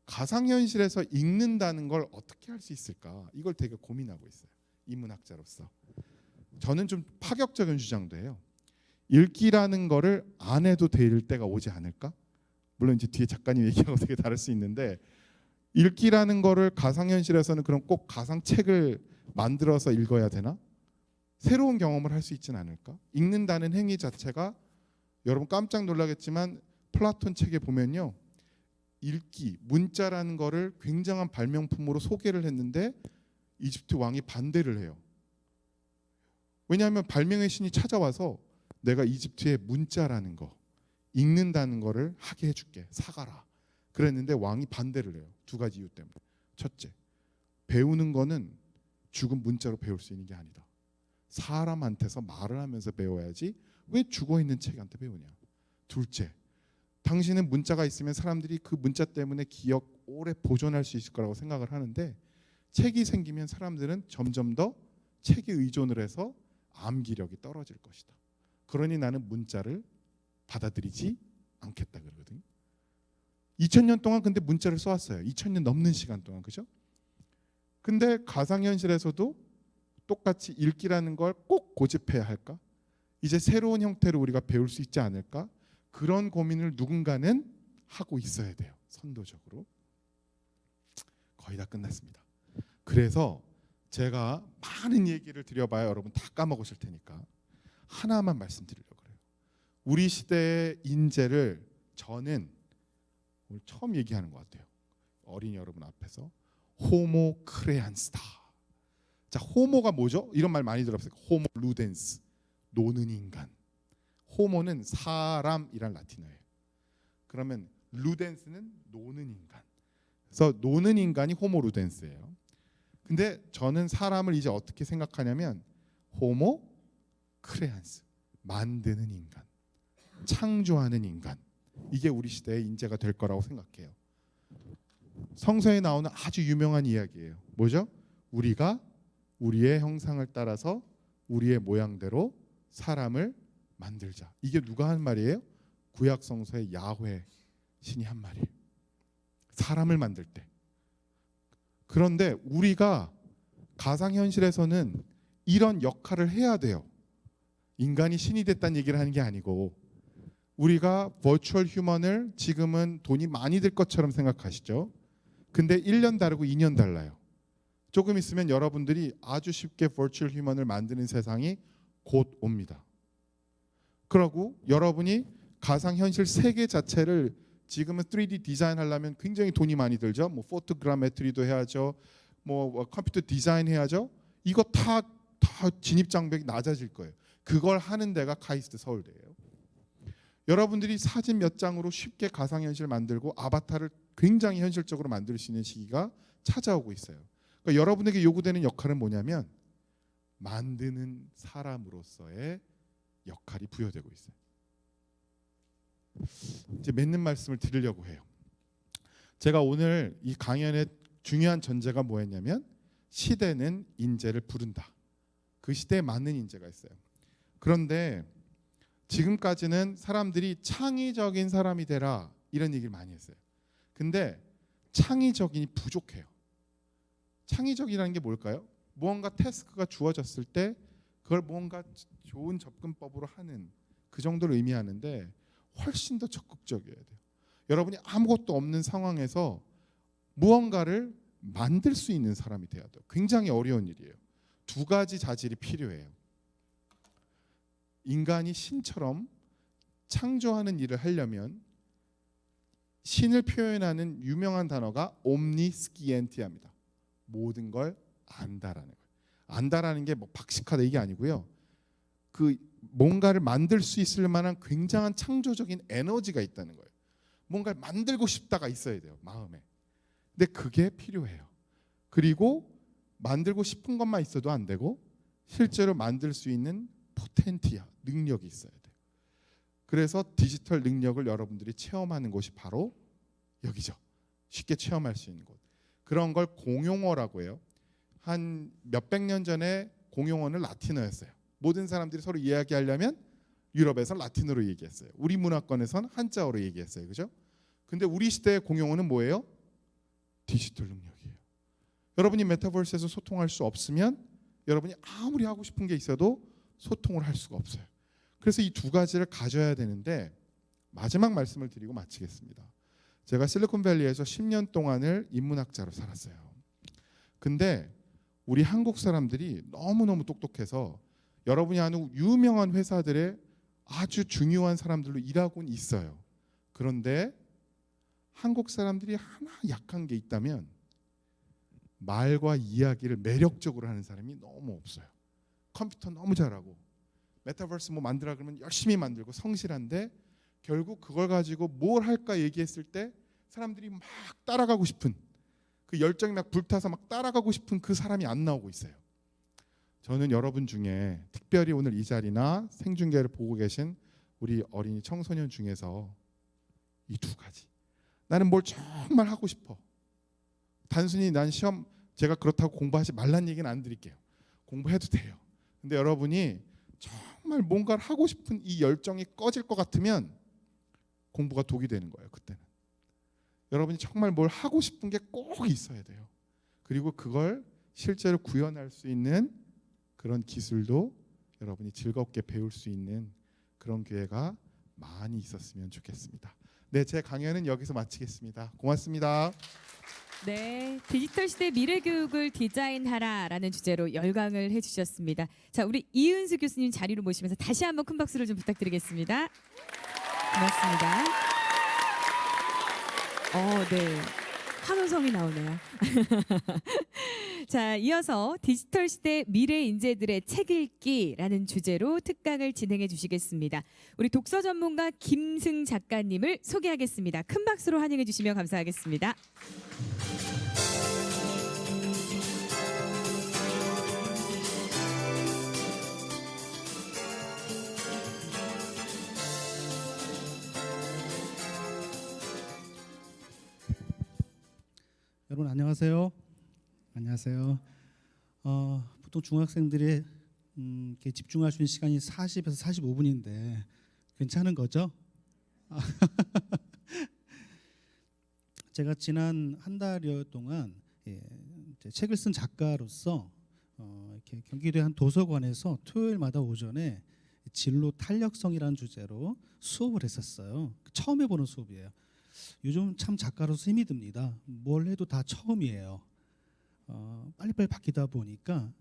가상현실에서 읽는다는 걸 어떻게 할 수 있을까, 이걸 되게 고민하고 있어요. 인문학자로서. 저는 좀 파격적인 주장도 해요. 읽기라는 거를 안 해도 될 때가 오지 않을까? 물론 이제 뒤에 작가님 얘기하고 되게 다를 수 있는데, 읽기라는 거를 가상현실에서는 그럼 꼭 가상책을 만들어서 읽어야 되나? 새로운 경험을 할 수 있지는 않을까? 읽는다는 행위 자체가, 여러분 깜짝 놀라겠지만 플라톤 책에 보면요, 읽기, 문자라는 거를 굉장한 발명품으로 소개를 했는데 이집트 왕이 반대를 해요. 왜냐하면 발명의 신이 찾아와서 내가 이집트의 문자라는 거, 읽는다는 거를 하게 해줄게, 사가라. 그랬는데 왕이 반대를 해요. 두 가지 이유 때문에. 첫째, 배우는 거는 죽은 문자로 배울 수 있는 게 아니다. 사람한테서 말을 하면서 배워야지 왜 죽어있는 책한테 배우냐. 둘째, 당신은 문자가 있으면 사람들이 그 문자 때문에 기억 오래 보존할 수 있을 거라고 생각을 하는데, 책이 생기면 사람들은 점점 더 책에 의존을 해서 암기력이 떨어질 것이다. 그러니 나는 문자를 받아들이지 않겠다 그러거든요. 2000년 동안 근데 문자를 써왔어요. 2000년 넘는 시간 동안. 그죠? 근데 가상현실에서도 똑같이 읽기라는 걸 꼭 고집해야 할까? 이제 새로운 형태로 우리가 배울 수 있지 않을까? 그런 고민을 누군가는 하고 있어야 돼요. 선도적으로. 거의 다 끝났습니다. 그래서 제가 많은 얘기를 드려봐야 여러분 다 까먹으실 테니까 하나만 말씀드리려고 그래요. 우리 시대의 인재를 저는 오늘 처음 얘기하는 것 같아요. 어린이 여러분 앞에서 호모 크레안스다. 자, 호모가 뭐죠? 이런 말 많이 들어봤어요. 호모 루덴스, 노는 인간. 호모는 사람이란 라틴어예요. 그러면 루덴스는 노는 인간. 그래서 노는 인간이 호모 루덴스예요. 근데 저는 사람을 이제 어떻게 생각하냐면 호모 크레안스, 만드는 인간, 창조하는 인간. 이게 우리 시대의 인재가 될 거라고 생각해요. 성서에 나오는 아주 유명한 이야기예요. 뭐죠? 우리가 우리의 형상을 따라서 우리의 모양대로 사람을 만들자. 이게 누가 한 말이에요? 구약 성서의 야훼 신이 한 말이에요. 사람을 만들 때. 그런데 우리가 가상현실에서는 이런 역할을 해야 돼요. 인간이 신이 됐다는 얘기를 하는 게 아니고, 우리가 버추얼 휴먼을 지금은 돈이 많이 들 것처럼 생각하시죠. 근데 1년 다르고 2년 달라요. 조금 있으면 여러분들이 아주 쉽게 버추얼 휴먼을 만드는 세상이 곧 옵니다. 그러고 여러분이 가상현실 세계 자체를 지금은 3D 디자인 하려면 굉장히 돈이 많이 들죠. 뭐 포토그라메트리도 해야죠. 뭐 컴퓨터 디자인 해야죠. 이거 다 진입 장벽이 낮아질 거예요. 그걸 하는 데가 카이스트 서울대예요. 여러분들이 사진 몇 장으로 쉽게 가상현실 만들고 아바타를 굉장히 현실적으로 만들 수 있는 시기가 찾아오고 있어요. 그러니까 여러분에게 요구되는 역할은 뭐냐면 만드는 사람으로서의 역할이 부여되고 있어요. 이제 맺는 말씀을 드리려고 해요. 제가 오늘 이 강연의 중요한 전제가 뭐였냐면 시대는 인재를 부른다. 그 시대에 맞는 인재가 있어요. 그런데 지금까지는 사람들이 창의적인 사람이 되라 이런 얘기를 많이 했어요. 근데 창의적인이 부족해요. 창의적이라는 게 뭘까요? 무언가 태스크가 주어졌을 때 그걸 무언가 좋은 접근법으로 하는 그 정도를 의미하는데 훨씬 더 적극적이어야 돼요. 여러분이 아무것도 없는 상황에서 무언가를 만들 수 있는 사람이 돼야 돼요. 굉장히 어려운 일이에요. 두 가지 자질이 필요해요. 인간이 신처럼 창조하는 일을 하려면 신을 표현하는 유명한 단어가 옴니스키엔티아입니다. 모든 걸 안다라는 거예요. 안다라는 게 뭐 박식하다 이게 아니고요. 그 뭔가를 만들 수 있을 만한 굉장한 창조적인 에너지가 있다는 거예요. 뭔가를 만들고 싶다가 있어야 돼요. 마음에. 근데 그게 필요해요. 그리고 만들고 싶은 것만 있어도 안 되고 실제로 만들 수 있는 포텐티아, 능력이 있어야 돼요. 그래서 디지털 능력을 여러분들이 체험하는 곳이 바로 여기죠. 쉽게 체험할 수 있는 곳. 그런 걸 공용어라고 해요. 한 몇백 년 전에 공용어는 라틴어였어요. 모든 사람들이 서로 이야기하려면 유럽에서 라틴어로 얘기했어요. 우리 문화권에서는 한자어로 얘기했어요. 그죠? 근데 우리 시대의 공용어는 뭐예요? 디지털 능력이에요. 여러분이 메타버스에서 소통할 수 없으면 여러분이 아무리 하고 싶은 게 있어도 소통을 할 수가 없어요. 그래서 이 두 가지를 가져야 되는데 마지막 말씀을 드리고 마치겠습니다. 제가 실리콘밸리에서 10년 동안을 인문학자로 살았어요. 근데 우리 한국 사람들이 너무너무 똑똑해서 여러분이 아는 유명한 회사들의 아주 중요한 사람들로 일하고는 있어요. 그런데 한국 사람들이 하나 약한 게 있다면 말과 이야기를 매력적으로 하는 사람이 너무 없어요. 컴퓨터 너무 잘하고 메타버스 뭐 만들라 그러면 열심히 만들고 성실한데 결국 그걸 가지고 뭘 할까 얘기했을 때 사람들이 막 따라가고 싶은 그 열정이 막 불타서 막 따라가고 싶은 그 사람이 안 나오고 있어요. 저는 여러분 중에 특별히 오늘 이 자리나 생중계를 보고 계신 우리 어린이 청소년 중에서 이 두 가지 나는 뭘 정말 하고 싶어. 단순히 난 시험 제가 그렇다고 공부하지 말란 얘기는 안 드릴게요. 공부해도 돼요. 근데 여러분이 정말 뭔가를 하고 싶은 이 열정이 꺼질 것 같으면 공부가 독이 되는 거예요. 그때는. 여러분이 정말 뭘 하고 싶은 게 꼭 있어야 돼요. 그리고 그걸 실제로 구현할 수 있는 그런 기술도 여러분이 즐겁게 배울 수 있는 그런 기회가 많이 있었으면 좋겠습니다. 네, 제 강연은 여기서 마치겠습니다. 고맙습니다. 네, 디지털 시대 미래 교육을 디자인하라라는 주제로 열강을 해주셨습니다. 자, 우리 이은수 교수님 자리로 모시면서 다시 한번 큰 박수를 좀 부탁드리겠습니다. 고맙습니다. 네, 환호성이 나오네요. 자, 이어서 디지털 시대 미래 인재들의 책 읽기라는 주제로 특강을 진행해 주시겠습니다. 우리 독서 전문가 김승 작가님을 소개하겠습니다. 큰 박수로 환영해 주시면 감사하겠습니다. 여러분 안녕하세요. 안녕하세요. 보통 중학생들이 이렇게 집중할 수 있는 시간이 40에서 45분인데 괜찮은 거죠? 제가 지난 한 달여 동안 이제 책을 쓴 작가로서 이렇게 경기도의 한 도서관에서 토요일마다 오전에 진로 탄력성이라는 주제로 수업을 했었어요. 처음 해보는 수업이에요. 요즘 참 작가로서 힘이 듭니다. 뭘 해도 다 처음이에요. 빨리빨리 바뀌다 보니까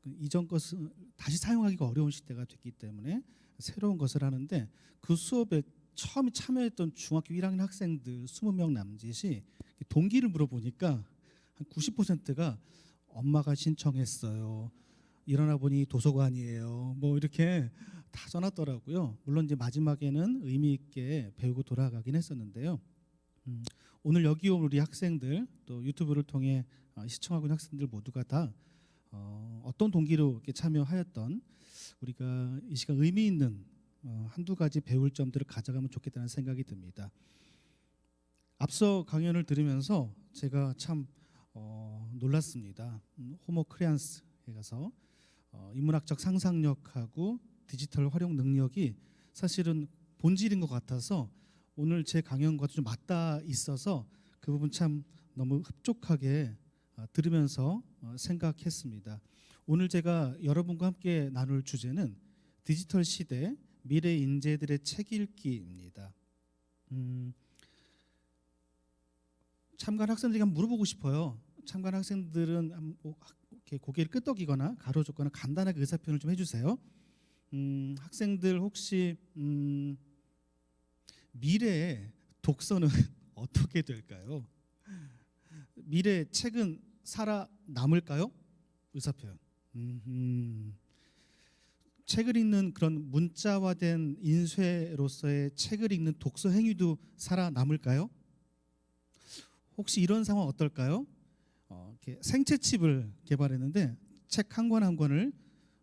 이전 것을 다시 사용하기가 어려운 시대가 됐기 때문에 새로운 것을 하는데 그 수업에 처음 참여했던 중학교 1학년 학생들 20명 남짓이 동기를 물어보니까 한 90%가 엄마가 신청했어요. 일어나 보니 도서관이에요. 뭐 이렇게 다 써놨더라고요. 물론 이제 마지막에는 의미 있게 배우고 돌아가긴 했었는데요. 오늘 여기 온 우리 학생들 또 유튜브를 통해 시청하고 있는 학생들 모두가 다 어떤 동기로 이렇게 참여하였던 우리가 이 시간 의미 있는 한두 가지 배울 점들을 가져가면 좋겠다는 생각이 듭니다. 앞서 강연을 들으면서 제가 참 놀랐습니다. 호모 크레안스에 가서 인문학적 상상력하고 디지털 활용 능력이 사실은 본질인 것 같아서 오늘 제 강연과도 좀 맞닿아 있어서 그 부분 참 너무 흡족하게 들으면서 생각했습니다. 오늘 제가 여러분과 함께 나눌 주제는 디지털 시대 미래 인재들의 책 읽기입니다. 참관 학생들에게 한번 물어보고 싶어요. 참관 학생들은 이렇게 고개를 끄덕이거나 가로젓거나 간단하게 의사표현을 좀 해주세요. 학생들 혹시 미래의 독서는 어떻게 될까요? 미래 책은 살아남을까요? 의사표현. 책을 읽는 그런 문자화된 인쇄로서의 책을 읽는 독서 행위도 살아남을까요? 혹시 이런 상황 어떨까요? 이렇게 생체 칩을 개발했는데 책 한 권 한 권을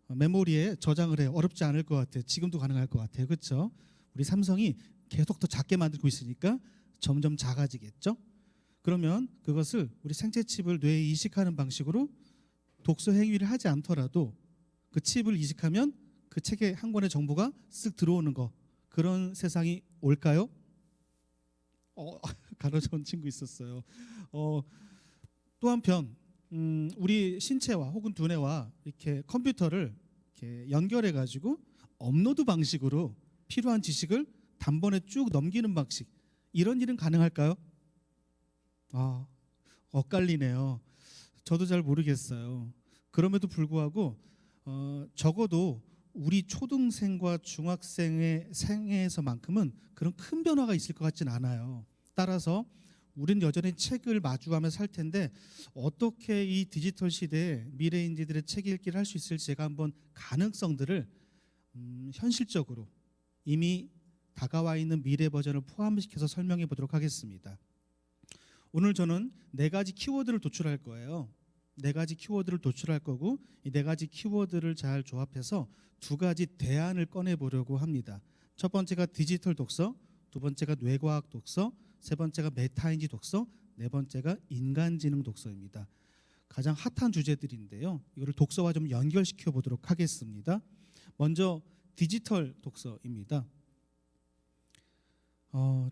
메모리에 저장을 해요. 어렵지 않을 것 같아요. 지금도 가능할 것 같아요. 그렇죠? 우리 삼성이 계속 더 작게 만들고 있으니까 점점 작아지겠죠? 그러면 그것을 우리 생체 칩을 뇌에 이식하는 방식으로 독서 행위를 하지 않더라도 그 칩을 이식하면 그 책의 한 권의 정보가 쓱 들어오는 거, 그런 세상이 올까요? 가로준 친구 있었어요. 또 한편 우리 신체와 혹은 두뇌와 이렇게 컴퓨터를 이렇게 연결해 가지고 업로드 방식으로 필요한 지식을 단번에 쭉 넘기는 방식, 이런 일은 가능할까요? 엇갈리네요. 저도 잘 모르겠어요. 그럼에도 불구하고 적어도 우리 초등생과 중학생의 생애에서만큼은 그런 큰 변화가 있을 것 같진 않아요. 따라서 우리는 여전히 책을 마주하며 살 텐데 어떻게 이 디지털 시대에 미래 인재들의 책 읽기를 할 수 있을지 제가 한번 가능성들을 현실적으로 이미 다가와 있는 미래 버전을 포함시켜서 설명해 보도록 하겠습니다. 오늘 저는 4가지 키워드를 도출할 거예요. 4가지 키워드를 도출할 거고 이 4가지 키워드를 잘 조합해서 2가지 대안을 꺼내 보려고 합니다. 첫 번째가 디지털 독서, 두 번째가 뇌과학 독서, 세 번째가 메타인지 독서, 네 번째가 인간지능 독서입니다. 가장 핫한 주제들인데요. 이거를 독서와 좀 연결시켜 보도록 하겠습니다. 먼저 디지털 독서입니다.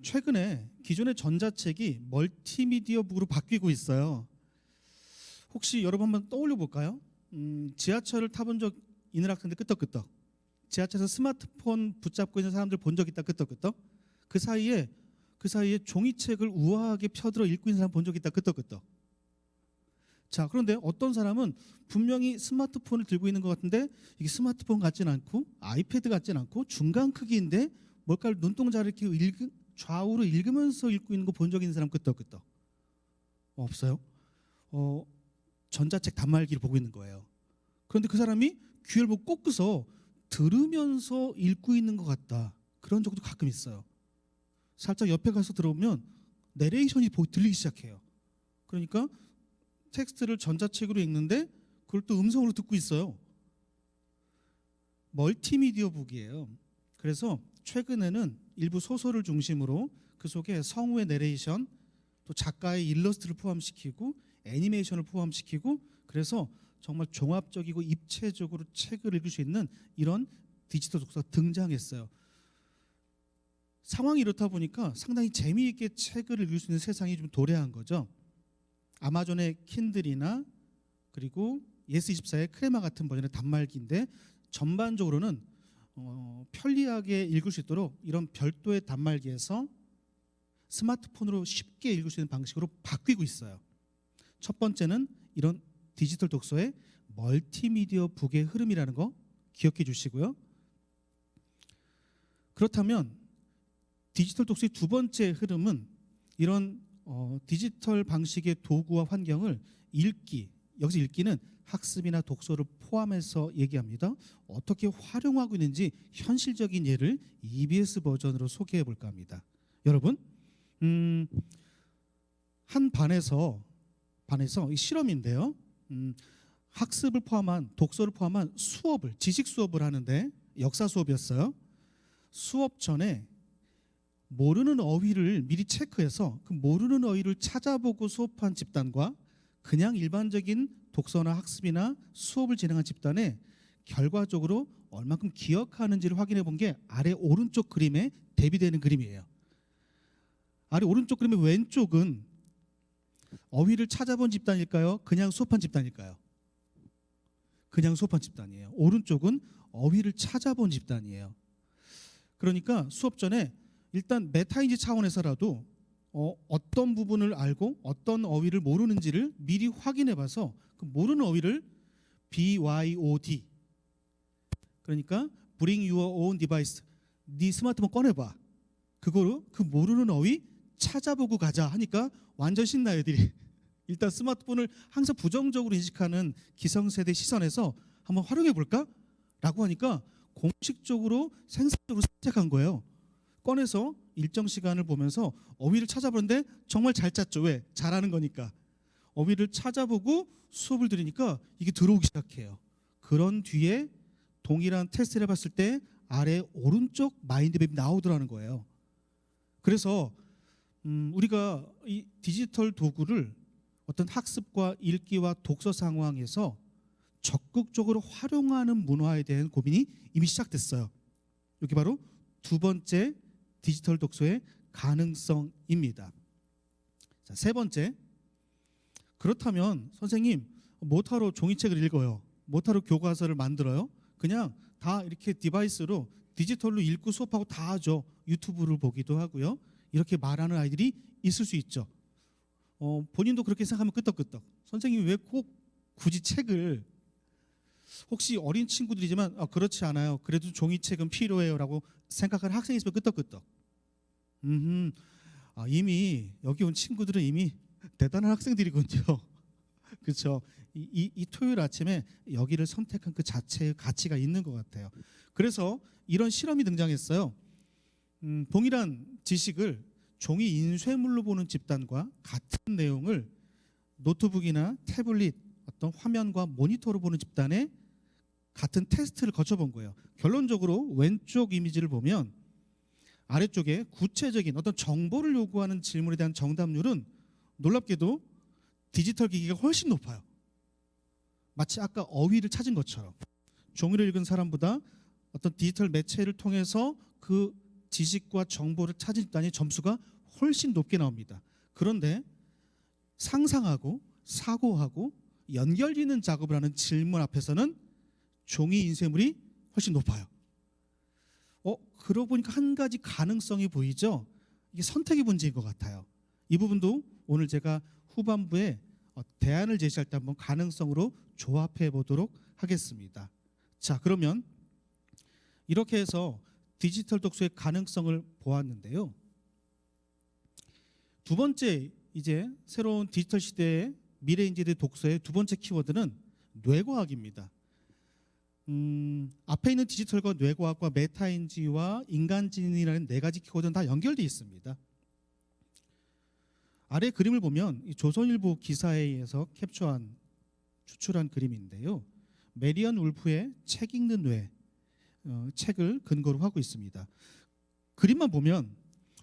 최근에 기존의 전자책이 멀티미디어 북으로 바뀌고 있어요. 혹시 여러분 한번 떠올려 볼까요? 지하철을 타본 적 있는 학생들 끄떡끄떡. 지하철에서 스마트폰 붙잡고 있는 사람들 본 적 있다 끄떡끄떡. 그 사이에 종이책을 우아하게 펴들어 읽고 있는 사람 본 적 있다 끄떡끄떡. 자, 그런데 어떤 사람은 분명히 스마트폰을 들고 있는 것 같은데 이게 스마트폰 같진 않고 아이패드 같진 않고 중간 크기인데 뭘까를 눈동자를 이렇게 좌우로 읽으면서 읽고 있는 거 본 적 있는 사람 끄떡끄떡. 없어요? 전자책 단말기를 보고 있는 거예요. 그런데 그 사람이 귀를 보고 꽂고서 들으면서 읽고 있는 것 같다. 그런 적도 가끔 있어요. 살짝 옆에 가서 들어보면 내레이션이 들리기 시작해요. 그러니까 텍스트를 전자책으로 읽는데 그걸 또 음성으로 듣고 있어요. 멀티미디어 북이에요. 그래서 최근에는 일부 소설을 중심으로 그 속에 성우의 내레이션, 또 작가의 일러스트를 포함시키고 애니메이션을 포함시키고 그래서 정말 종합적이고 입체적으로 책을 읽을 수 있는 이런 디지털 독서가 등장했어요. 상황이 이렇다 보니까 상당히 재미있게 책을 읽을 수 있는 세상이 좀 도래한 거죠. 아마존의 킨들이나 그리고 예스24의 크레마 같은 버전의 단말기인데 전반적으로는 편리하게 읽을 수 있도록 이런 별도의 단말기에서 스마트폰으로 쉽게 읽을 수 있는 방식으로 바뀌고 있어요. 첫 번째는 이런 디지털 독서의 멀티미디어 북의 흐름이라는 거 기억해 주시고요. 그렇다면 디지털 독서의 두 번째 흐름은 이런 디지털 방식의 도구와 환경을 읽기, 여기서 읽기는 학습이나 독서를 포함해서 얘기합니다. 어떻게 활용하고 있는지 현실적인 예를 EBS 버전으로 소개해 볼까 합니다. 여러분, 한 반에서 이 실험인데요. 학습을 포함한 독서를 포함한 수업을 지식 수업을 하는데 역사 수업이었어요. 수업 전에 모르는 어휘를 미리 체크해서 그 모르는 어휘를 찾아보고 수업한 집단과 그냥 일반적인 독서나 학습이나 수업을 진행한 집단에 결과적으로 얼마큼 기억하는지를 확인해 본 게 아래 오른쪽 그림에 대비되는 그림이에요. 아래 오른쪽 그림의 왼쪽은 어휘를 찾아본 집단일까요? 그냥 수업한 집단일까요? 그냥 수업한 집단이에요. 오른쪽은 어휘를 찾아본 집단이에요. 그러니까 수업 전에 일단 메타인지 차원에서라도 어떤 부분을 알고 어떤 어휘를 모르는지를 미리 확인해 봐서 그 모르는 어휘를 BYOD, 그러니까 Bring your own device, 네 스마트폰 꺼내봐, 그거로 그 모르는 어휘 찾아보고 가자 하니까 완전 신나요 애들이. 일단 스마트폰을 항상 부정적으로 인식하는 기성세대 시선에서 한번 활용해 볼까? 라고 하니까 공식적으로 생산적으로 시작한 거예요. 꺼내서 일정 시간을 보면서 어휘를 찾아보는데 정말 잘 찾죠. 왜? 잘하는 거니까. 어휘를 찾아보고 수업을 들으니까 이게 들어오기 시작해요. 그런 뒤에 동일한 테스트를 해봤을 때 아래 오른쪽 마인드맵이 나오더라는 거예요. 그래서 우리가 이 디지털 도구를 어떤 학습과 읽기와 독서 상황에서 적극적으로 활용하는 문화에 대한 고민이 이미 시작됐어요. 여기 바로 두 번째 디지털 독서의 가능성입니다. 자, 세 번째, 그렇다면 선생님 뭐하러 종이책을 읽어요? 뭐하러 교과서를 만들어요? 그냥 다 이렇게 디바이스로 디지털로 읽고 수업하고 다 하죠. 유튜브를 보기도 하고요. 이렇게 말하는 아이들이 있을 수 있죠. 본인도 그렇게 생각하면 끄떡끄떡. 선생님이 왜 꼭 굳이 책을, 혹시 어린 친구들이지만 그렇지 않아요. 그래도 종이책은 필요해요라고 생각하는 학생이 있으면 끄떡끄떡. 이미 여기 온 친구들은 이미 대단한 학생들이군요. 그렇죠. 이 토요일 아침에 여기를 선택한 그 자체의 가치가 있는 것 같아요. 그래서 이런 실험이 등장했어요. 동일한 지식을 종이 인쇄물로 보는 집단과 같은 내용을 노트북이나 태블릿, 어떤 화면과 모니터로 보는 집단에 같은 테스트를 거쳐본 거예요. 결론적으로 왼쪽 이미지를 보면 아래쪽에 구체적인 어떤 정보를 요구하는 질문에 대한 정답률은 놀랍게도 디지털 기기가 훨씬 높아요. 마치 아까 어휘를 찾은 것처럼 종이를 읽은 사람보다 어떤 디지털 매체를 통해서 그 지식과 정보를 찾은 집단의 점수가 훨씬 높게 나옵니다. 그런데 상상하고 사고하고 연결짓는 작업을 하는 질문 앞에서는 종이 인쇄물이 훨씬 높아요. 그러고 보니까 한 가지 가능성이 보이죠. 이게 선택의 문제인 것 같아요. 이 부분도 오늘 제가 후반부에 대안을 제시할 때 한번 가능성으로 조합해 보도록 하겠습니다. 자, 그러면 이렇게 해서 디지털 독서의 가능성을 보았는데요. 두 번째, 이제 새로운 디지털 시대의 미래인지대 독서의 두 번째 키워드는 뇌과학입니다. 앞에 있는 디지털과 뇌과학과 메타인지와 인간지능이라는 네 가지 키워드는 다 연결되어 있습니다. 아래 그림을 보면 이 조선일보 기사에 의해서 추출한 그림인데요. 메리언 울프의 책 읽는 뇌, 책을 근거로 하고 있습니다. 그림만 보면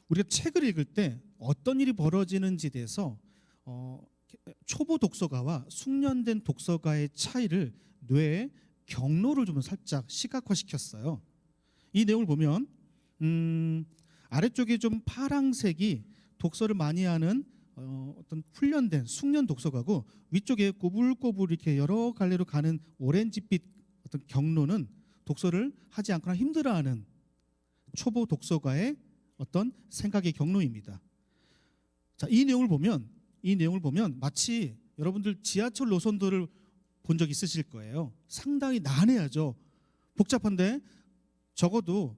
우리가 책을 읽을 때 어떤 일이 벌어지는지에 대해서 초보 독서가와 숙련된 독서가의 차이를 뇌의 경로를 좀 살짝 시각화시켰어요. 이 내용을 보면 아래쪽에 좀 파랑색이 독서를 많이 하는 어떤 훈련된 숙련 독서가고, 위쪽에 꼬불꼬불 이렇게 여러 갈래로 가는 오렌지빛 어떤 경로는 독서를 하지 않거나 힘들어하는 초보 독서가의 어떤 생각의 경로입니다. 자, 이 내용을 보면 마치 여러분들 지하철 노선도를 본 적 있으실 거예요. 상당히 난해하죠. 복잡한데 적어도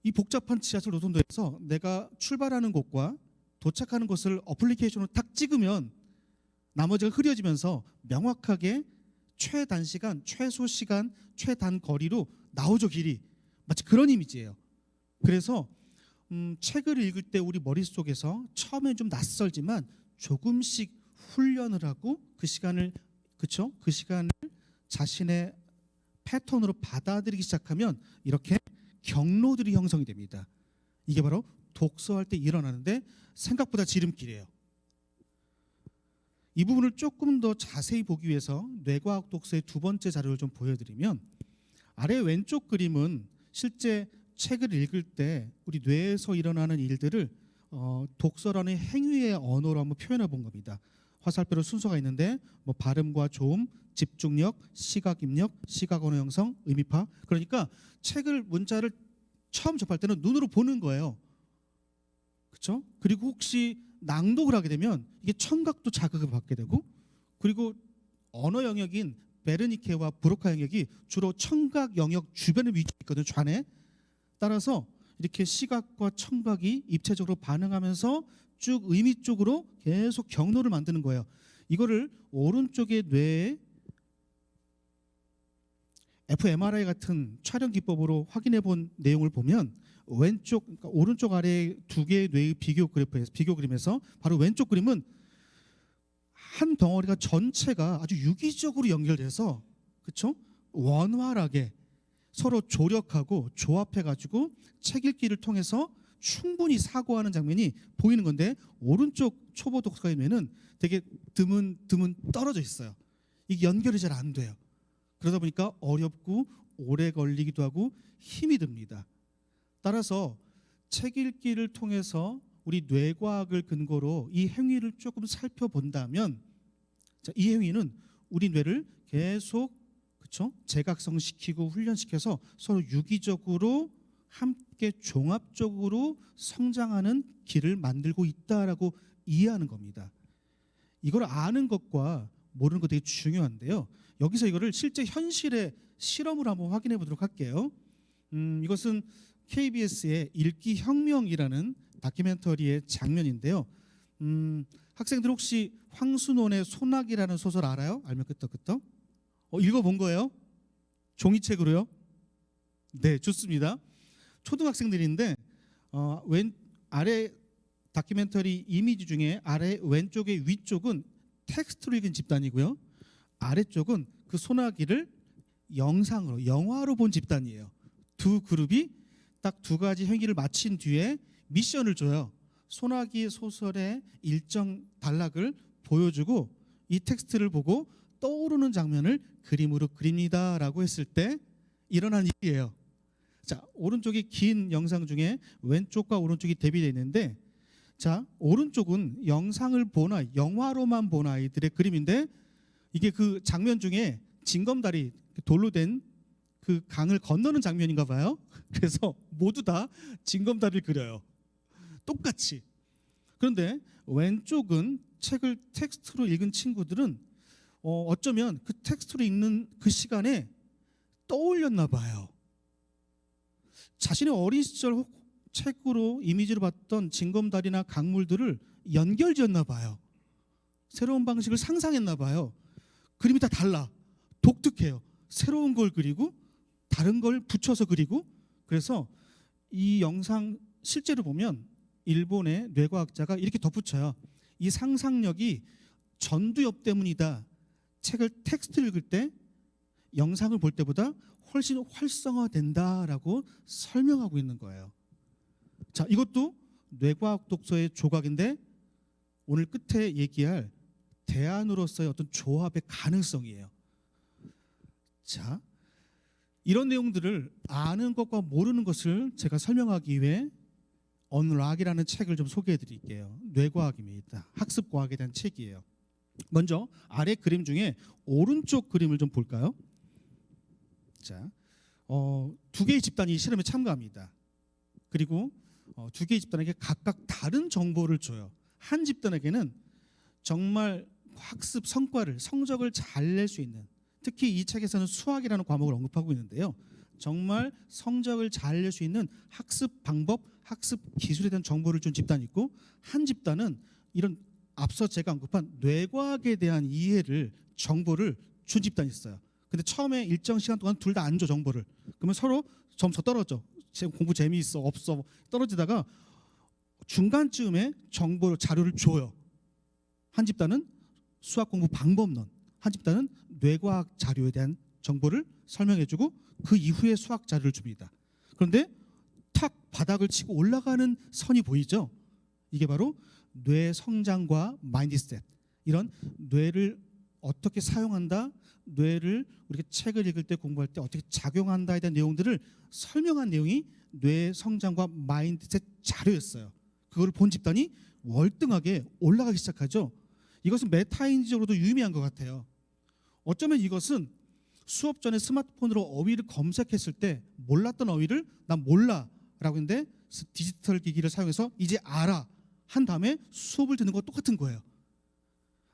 이 복잡한 지하철 노선도에서 내가 출발하는 곳과 도착하는 곳을 어플리케이션으로 딱 찍으면 나머지가 흐려지면서 명확하게 최단시간, 최소시간, 최단거리로 나오죠. 길이. 마치 그런 이미지예요. 그래서 책을 읽을 때 우리 머릿속에서 처음엔 좀 낯설지만 조금씩 훈련을 하고 그 시간을 자신의 패턴으로 받아들이기 시작하면 이렇게 경로들이 형성이 됩니다. 이게 바로 독서할 때 일어나는데 생각보다 지름길이에요. 이 부분을 조금 더 자세히 보기 위해서 뇌과학 독서의 두 번째 자료를 좀 보여드리면, 아래 왼쪽 그림은 실제 책을 읽을 때 우리 뇌에서 일어나는 일들을 독서라는 행위의 언어로 한번 표현해 본 겁니다. 화살표로 순서가 있는데 뭐 발음과 조음, 집중력, 시각 입력, 시각 언어 형성, 의미 파악. 그러니까 책을 문자를 처음 접할 때는 눈으로 보는 거예요. 그렇죠? 그리고 혹시 낭독을 하게 되면 이게 청각도 자극을 받게 되고, 그리고 언어 영역인 베르니케와 브로카 영역이 주로 청각 영역 주변에 위치해 있거든요. 좌뇌. 따라서 이렇게 시각과 청각이 입체적으로 반응하면서 쭉 의미 쪽으로 계속 경로를 만드는 거예요. 이거를 오른쪽의 뇌에 fMRI 같은 촬영 기법으로 확인해 본 내용을 보면 그러니까 오른쪽 아래 두 개의 뇌의 비교 그림에서 바로 왼쪽 그림은 한 덩어리가 전체가 아주 유기적으로 연결돼서, 그렇죠? 원활하게 서로 조력하고 조합해 가지고 책 읽기를 통해서 충분히 사고하는 장면이 보이는 건데, 오른쪽 초보 독서가의 뇌는 되게 드문 떨어져 있어요. 이게 연결이 잘 안 돼요. 그러다 보니까 어렵고 오래 걸리기도 하고 힘이 듭니다. 따라서 책 읽기를 통해서 우리 뇌과학을 근거로 이 행위를 조금 살펴본다면, 이 행위는 우리 뇌를 계속 재각성시키고 훈련시켜서 서로 유기적으로 함께 종합적으로 성장하는 길을 만들고 있다라고 이해하는 겁니다. 이걸 아는 것과 모르는 것 되게 중요한데요. 여기서 이거를 실제 현실의 실험으로 한번 확인해 보도록 할게요. 이것은 KBS의 읽기 혁명이라는 다큐멘터리의 장면인데요. 학생들 혹시 황순원의 소나기라는 소설 알아요? 알면 끄떡끄떡. 읽어본 거예요? 종이책으로요? 네, 좋습니다. 초등학생들인데 왼 아래 다큐멘터리 이미지 중에 아래 왼쪽의 위쪽은 텍스트로 읽은 집단이고요, 아래쪽은 그 소나기를 영상으로 영화로 본 집단이에요. 두 그룹이 딱 두 가지 행위를 마친 뒤에 미션을 줘요. 소나기 소설의 일정 단락을 보여주고 이 텍스트를 보고 떠오르는 장면을 그림으로 그립니다라고 했을 때 일어난 일이에요. 자, 오른쪽이 긴 영상 중에 왼쪽과 오른쪽이 대비되어 있는데, 자, 오른쪽은 영상을 본 아이, 영화로만 본 아이들의 그림인데, 이게 그 장면 중에 징검다리, 돌로 된 그 강을 건너는 장면인가 봐요. 그래서 모두 다 징검다리를 그려요. 똑같이. 그런데 왼쪽은 책을 텍스트로 읽은 친구들은 어쩌면 그 텍스트로 읽는 그 시간에 떠올렸나 봐요. 자신의 어린 시절 책으로 이미지로 봤던 징검다리나 강물들을 연결지었나 봐요. 새로운 방식을 상상했나 봐요. 그림이 다 달라. 독특해요. 새로운 걸 그리고 다른 걸 붙여서 그리고. 그래서 이 영상 실제로 보면 일본의 뇌과학자가 이렇게 덧붙여요. 이 상상력이 전두엽 때문이다. 책을 텍스트를 읽을 때 영상을 볼 때보다 훨씬 활성화된다라고 설명하고 있는 거예요. 자, 이것도 뇌과학 독서의 조각인데 오늘 끝에 얘기할 대안으로서의 어떤 조합의 가능성이에요. 자, 이런 내용들을 아는 것과 모르는 것을 제가 설명하기 위해 언락이라는 책을 좀 소개해 드릴게요. 뇌과학입니다. 학습과학에 대한 책이에요. 먼저 아래 그림 중에 오른쪽 그림을 좀 볼까요? 자, 두 개의 집단이 실험에 참가합니다. 그리고 두 개의 집단에게 각각 다른 정보를 줘요. 한 집단에게는 정말 학습 성적을 잘 낼 수 있는, 특히 이 책에서는 수학이라는 과목을 언급하고 있는데요, 정말 성적을 잘 낼 수 있는 학습 방법, 학습 기술에 대한 정보를 준 집단이 있고, 한 집단은 이런 앞서 제가 언급한 뇌과학에 대한 이해를 정보를 준 집단이 있어요. 근데 처음에 일정 시간 동안 둘 다 안 줘 정보를. 그러면 서로 점수 떨어져. 공부 재미있어 없어 떨어지다가 중간쯤에 정보를 자료를 줘요. 한 집단은 수학 공부 방법론, 한 집단은 뇌과학 자료에 대한 정보를 설명해주고 그 이후에 수학 자료를 줍니다. 그런데 탁 바닥을 치고 올라가는 선이 보이죠? 이게 바로 뇌 성장과 마인드셋, 이런 뇌를 어떻게 사용한다, 뇌를 우리가 책을 읽을 때 공부할 때 어떻게 작용한다에 대한 내용들을 설명한 내용이 뇌 성장과 마인드셋 자료였어요. 그걸 본 집단이 월등하게 올라가기 시작하죠. 이것은 메타인지적으로도 유의미한 것 같아요. 어쩌면 이것은 수업 전에 스마트폰으로 어휘를 검색했을 때 몰랐던 어휘를 난 몰라 라고 했는데 디지털 기기를 사용해서 이제 알아 한 다음에 수업을 듣는 것과 똑같은 거예요.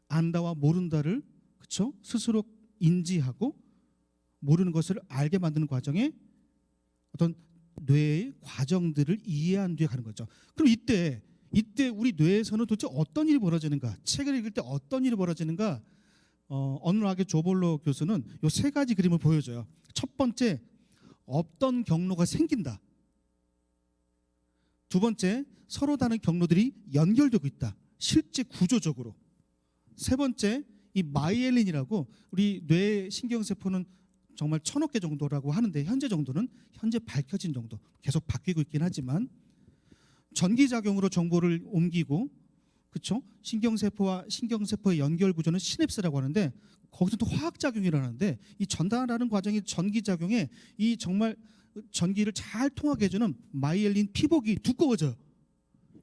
안다와 모른다를 그쵸? 스스로 인지하고 모르는 것을 알게 만드는 과정에 어떤 뇌의 과정들을 이해한 뒤에 가는 거죠. 그럼 이때 우리 뇌에서는 도대체 어떤 일이 벌어지는가? 책을 읽을 때 어떤 일이 벌어지는가? 언론학의 조볼로 교수는 이 세 가지 그림을 보여줘요. 첫 번째, 없던 경로가 생긴다. 두 번째, 서로 다른 경로들이 연결되고 있다. 실제 구조적으로. 세 번째, 이 마이엘린이라고 우리 뇌 신경세포는 정말 1000억 개 정도라고 하는데 현재 밝혀진 정도, 계속 바뀌고 있긴 하지만 전기작용으로 정보를 옮기고 그렇죠? 신경세포와 신경세포의 연결 구조는 시냅스라고 하는데 거기서 또 화학작용이 일어나는데 이 전달하는 과정이 전기작용에 이 정말 전기를 잘 통하게 해주는 마이엘린 피복이 두꺼워져요.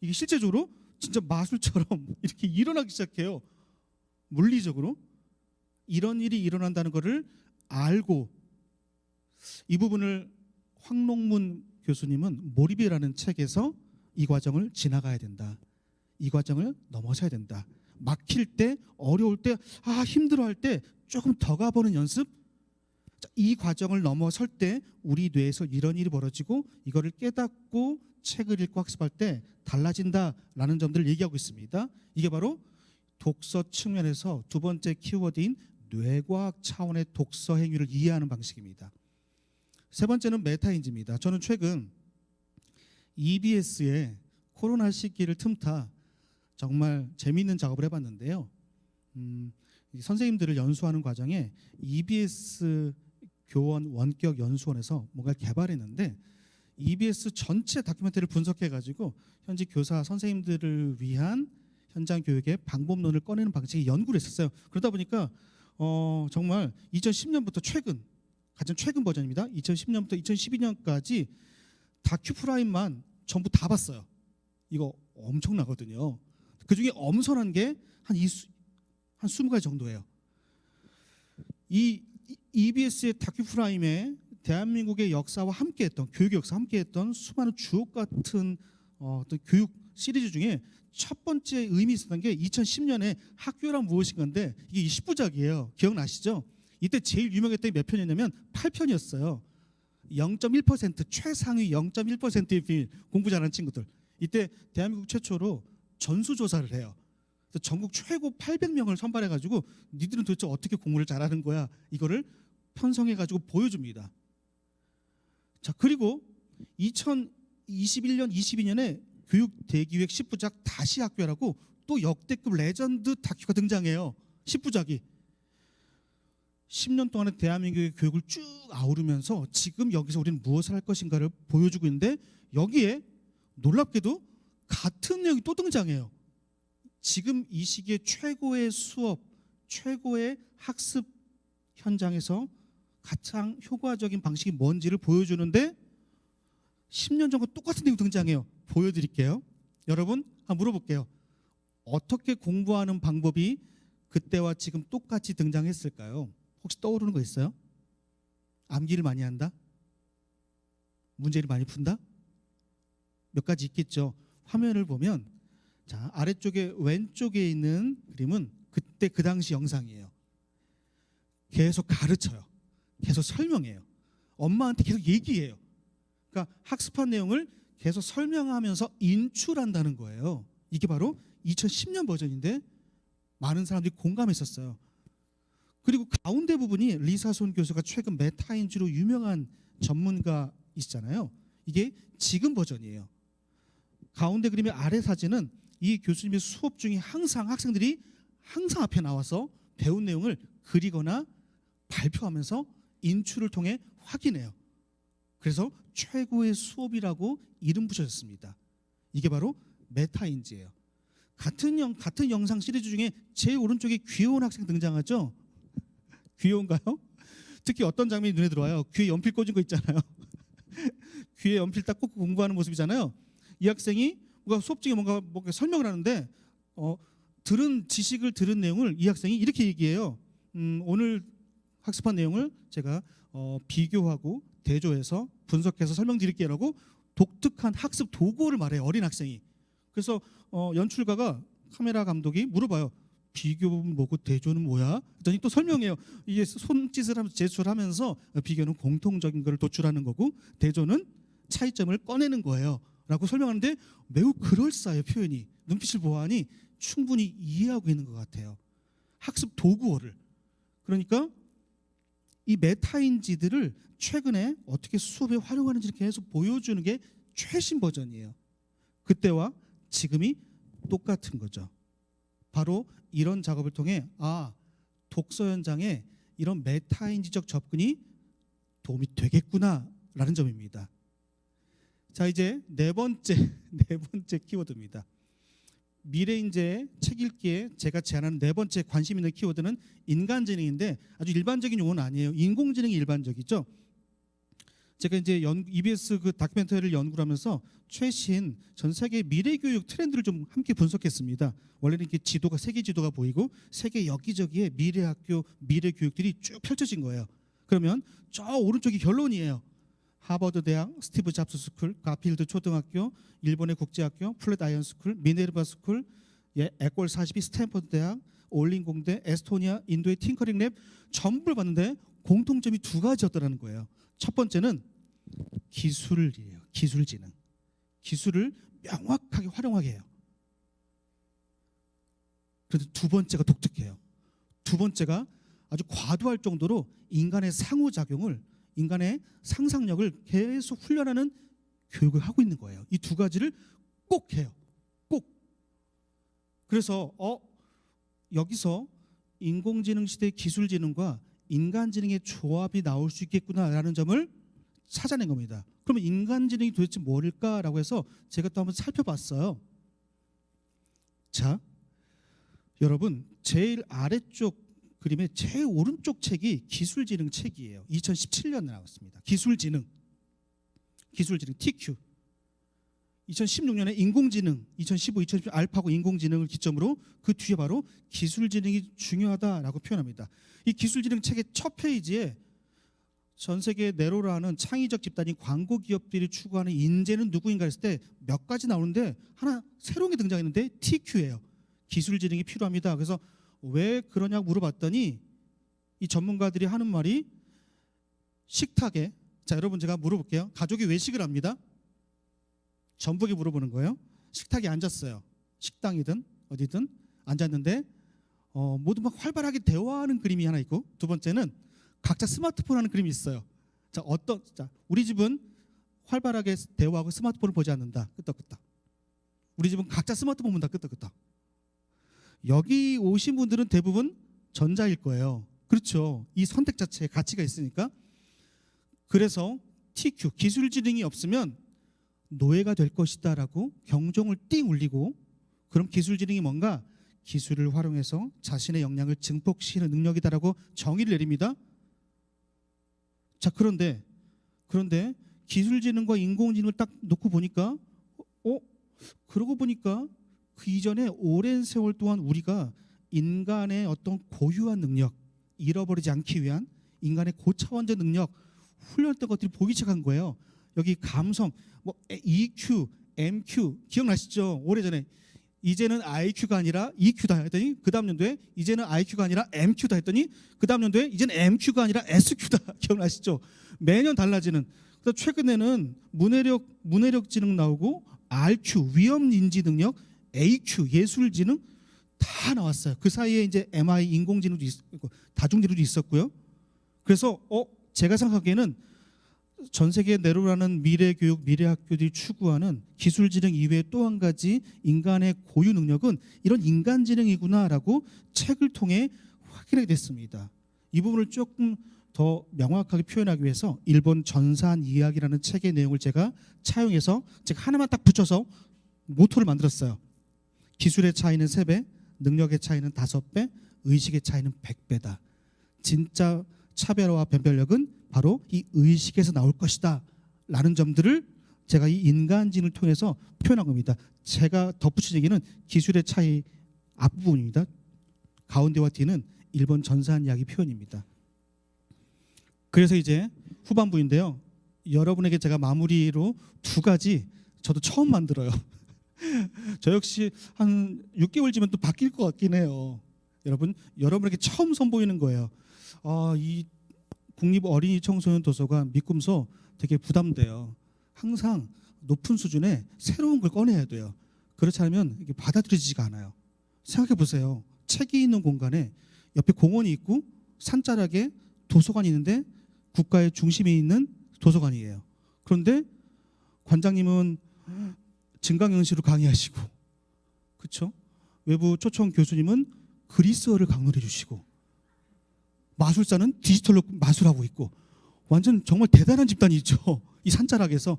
이게 실제적으로 진짜 마술처럼 이렇게 일어나기 시작해요. 물리적으로 이런 일이 일어난다는 것을 알고 이 부분을 황롱문 교수님은 몰입이라는 책에서 이 과정을 지나가야 된다. 이 과정을 넘어서야 된다. 막힐 때, 어려울 때, 힘들어할 때 조금 더 가보는 연습. 이 과정을 넘어설 때 우리 뇌에서 이런 일이 벌어지고 이거를 깨닫고 책을 읽고 학습할 때 달라진다라는 점들을 얘기하고 있습니다. 이게 바로 독서 측면에서 두 번째 키워드인 뇌과학 차원의 독서 행위를 이해하는 방식입니다. 세 번째는 메타인지입니다. 저는 최근 EBS의 코로나 시기를 틈타 정말 재미있는 작업을 해봤는데요. 선생님들을 연수하는 과정에 EBS 교원 원격 연수원에서 뭔가 개발했는데 EBS 전체 다큐멘터리를 분석해가지고 현재 교사 선생님들을 위한 현장 교육의 방법론을 꺼내는 방식의 연구를 했었어요. 그러다 보니까 정말 2010년부터 가장 최근 버전입니다. 2010년부터 2012년까지 다큐프라임만 전부 다 봤어요. 이거 엄청나거든요. 그중에 엄선한 게 한 20가지 정도예요. 이 EBS의 다큐프라임에 대한민국의 역사와 함께했던 교육의 역사와 함께했던 수많은 주옥 같은 어떤 교육 시리즈 중에 첫 번째 의미 있었던 게 2010년에 학교란 무엇인가인데 이게 10부작이에요. 기억나시죠? 이때 제일 유명했던 게 몇 편이었냐면 8편이었어요. 0.1% 최상위 0.1%의 비밀, 공부 잘하는 친구들. 이때 대한민국 최초로 전수조사를 해요. 그래서 전국 최고 800명을 선발해가지고 니들은 도대체 어떻게 공부를 잘하는 거야? 이거를 편성해가지고 보여줍니다. 자, 그리고 2021년, 22년에 교육 대기획 10부작 다시 학교라고 또 역대급 레전드 다큐가 등장해요. 10부작이 10년 동안의 대한민국의 교육을 쭉 아우르면서 지금 여기서 우리는 무엇을 할 것인가를 보여주고 있는데 여기에 놀랍게도 같은 내용이 또 등장해요. 지금 이 시기에 최고의 수업, 최고의 학습 현장에서 가장 효과적인 방식이 뭔지를 보여주는데 10년 전과 똑같은 내용이 등장해요. 보여드릴게요. 여러분 한번 물어볼게요. 어떻게 공부하는 방법이 그때와 지금 똑같이 등장했을까요? 혹시 떠오르는 거 있어요? 암기를 많이 한다? 문제를 많이 푼다? 몇 가지 있겠죠. 화면을 보면 자, 아래쪽에 왼쪽에 있는 그림은 그때 그 당시 영상이에요. 계속 가르쳐요. 계속 설명해요. 엄마한테 계속 얘기해요. 그러니까 학습한 내용을 계속 설명하면서 인출한다는 거예요. 이게 바로 2010년 버전인데 많은 사람들이 공감했었어요. 그리고 가운데 부분이 리사손 교수가 최근 메타인지로 유명한 전문가이시잖아요. 이게 지금 버전이에요. 가운데 그림의 아래 사진은 이 교수님의 수업 중에 항상 학생들이 항상 앞에 나와서 배운 내용을 그리거나 발표하면서 인출을 통해 확인해요. 그래서 최고의 수업이라고 이름 붙여졌습니다. 이게 바로 메타인지예요. 같은 영상 시리즈 중에 제일 오른쪽에 귀여운 학생 등장하죠? 귀여운가요? 특히 어떤 장면이 눈에 들어와요? 귀에 연필 꽂은 거 있잖아요. 귀에 연필 딱 꽂고 공부하는 모습이잖아요. 이 학생이 수업 중에 뭔가 설명을 하는데 들은 지식을 들은 내용을 이 학생이 이렇게 얘기해요. 오늘 학습한 내용을 제가 비교하고 대조해서 분석해서 설명드릴게요라고 독특한 학습 도구를 말해요. 어린 학생이. 그래서 연출가가 카메라 감독이 물어봐요. 비교는 뭐고 대조는 뭐야? 그랬더니 또 설명해요. 이게 손짓을 하면서 제출하면서 비교는 공통적인 것을 도출하는 거고 대조는 차이점을 꺼내는 거예요. 라고 설명하는데 매우 그럴싸해요. 표현이. 눈빛을 보아하니 충분히 이해하고 있는 것 같아요. 학습 도구어를. 그러니까 이 메타인지들을 최근에 어떻게 수업에 활용하는지를 계속 보여주는 게 최신 버전이에요. 그때와 지금이 똑같은 거죠. 바로 이런 작업을 통해 독서 현장에 이런 메타인지적 접근이 도움이 되겠구나라는 점입니다. 자, 이제 네 번째 키워드입니다. 미래인재 책 읽기에 제가 제안하는 네 번째 관심 있는 키워드는 인간지능인데 아주 일반적인 용어는 아니에요. 인공지능이 일반적이죠. 제가 이제 EBS 그 다큐멘터리를 연구를 하면서 최신 전 세계 미래교육 트렌드를 좀 함께 분석했습니다. 원래는 이렇게 지도가 세계 지도가 보이고 세계 여기저기에 미래학교, 미래교육들이 쭉 펼쳐진 거예요. 그러면 저 오른쪽이 결론이에요. 하버드 대학, 스티브 잡스 스쿨, 가필드 초등학교, 일본의 국제학교, 플랫 아이언 스쿨, 미네르바 스쿨, 에콜 42, 스탠퍼드 대학, 올린 공대, 에스토니아, 인도의 팅커링 랩 전부를 봤는데 공통점이 두 가지였더라는 거예요. 첫 번째는 기술이에요. 기술지능. 기술을 명확하게 활용하게 해요. 그런데 두 번째가 독특해요. 두 번째가 아주 과도할 정도로 인간의 상호작용을, 인간의 상상력을 계속 훈련하는 교육을 하고 있는 거예요. 이 두 가지를 꼭 해요. 꼭. 그래서 여기서 인공지능 시대의 기술지능과 인간지능의 조합이 나올 수 있겠구나라는 점을 찾아낸 겁니다. 그러면 인간지능이 도대체 뭘까라고 해서 제가 또 한번 살펴봤어요. 자, 여러분 제일 아래쪽 그림의 제일 오른쪽 책이 기술지능 책이에요. 2017년에 나왔습니다. 기술지능 TQ. 2016년에 인공지능, 2015, 2016 알파고 인공지능을 기점으로 그 뒤에 바로 기술지능이 중요하다라고 표현합니다. 이 기술지능 책의 첫 페이지에 전 세계 네로라는 창의적 집단인 광고 기업들이 추구하는 인재는 누구인가 했을 때 몇 가지 나오는데 하나 새로운 게 등장했는데 TQ예요. 기술지능이 필요합니다. 그래서 왜 그러냐고 물어봤더니 이 전문가들이 하는 말이 식탁에, 자 여러분 제가 물어볼게요. 가족이 외식을 합니다. 전부게 물어보는 거예요. 식탁에 앉았어요. 식당이든 어디든 앉았는데 모두 막 활발하게 대화하는 그림이 하나 있고, 두 번째는 각자 스마트폰 하는 그림이 있어요. 자, 우리 집은 활발하게 대화하고 스마트폰을 보지 않는다. 끄떡끄떡. 우리 집은 각자 스마트폰 본다. 끄떡끄떡. 여기 오신 분들은 대부분 전자일 거예요. 그렇죠. 이 선택 자체에 가치가 있으니까. 그래서 TQ, 기술지능이 없으면 노예가 될 것이다라고 경종을 띵 울리고, 그럼 기술지능이 뭔가? 기술을 활용해서 자신의 역량을 증폭시키는 능력이다라고 정의를 내립니다. 자, 그런데 기술지능과 인공지능을 딱 놓고 보니까 그러고 보니까 그 이전에 오랜 세월 동안 우리가 인간의 어떤 고유한 능력, 잃어버리지 않기 위한 인간의 고차원적 능력 훈련했던 것들이 보이기 시작한 거예요. 여기 감성, EQ, MQ 기억나시죠? 오래전에 이제는 IQ가 아니라 EQ다 했더니 그 다음 연도에 이제는 IQ가 아니라 MQ다 했더니 그 다음 연도에 이제는 MQ가 아니라 SQ다. 기억나시죠? 매년 달라지는. 최근에는 문해력 지능 나오고 RQ, 위험 인지 능력, AQ 예술지능 다 나왔어요. 그 사이에 이제 MI 인공지능도 있고 다중지능도 있었고요. 그래서 제가 생각하기에는 전 세계 내로라는 미래 교육, 미래 학교들이 추구하는 기술지능 이외에 또 한 가지 인간의 고유 능력은 이런 인간지능이구나라고 책을 통해 확인하게 됐습니다. 이 부분을 조금 더 명확하게 표현하기 위해서 일본 전산 이야기라는 책의 내용을 제가 차용해서 제가 하나만 딱 붙여서 모토를 만들었어요. 기술의 차이는 3배, 능력의 차이는 5배, 의식의 차이는 100배다. 진짜 차별화와 변별력은 바로 이 의식에서 나올 것이다 라는 점들을 제가 이 인간지능을 통해서 표현한 겁니다. 제가 덧붙인 얘기는 기술의 차이 앞부분입니다. 가운데와 뒤는 일본 전산 이야기 표현입니다. 그래서 이제 후반부인데요. 여러분에게 제가 마무리로 2가지 저도 처음 만들어요. 저 역시 한 6개월 지면 또 바뀔 것 같긴 해요. 여러분에게 처음 선보이는 거예요. 이 국립 어린이 청소년 도서관 미꿈소 되게 부담돼요. 항상 높은 수준의 새로운 걸 꺼내야 돼요. 그렇지 않으면 이게 받아들여지지가 않아요. 생각해 보세요. 책이 있는 공간에 옆에 공원이 있고 산자락에 도서관이 있는데 국가의 중심에 있는 도서관이에요. 그런데 관장님은 증강현실로 강의하시고, 그렇죠? 외부 초청 교수님은 그리스어를 강론해 주시고, 마술사는 디지털로 마술하고 있고, 완전 정말 대단한 집단이죠. 이 산자락에서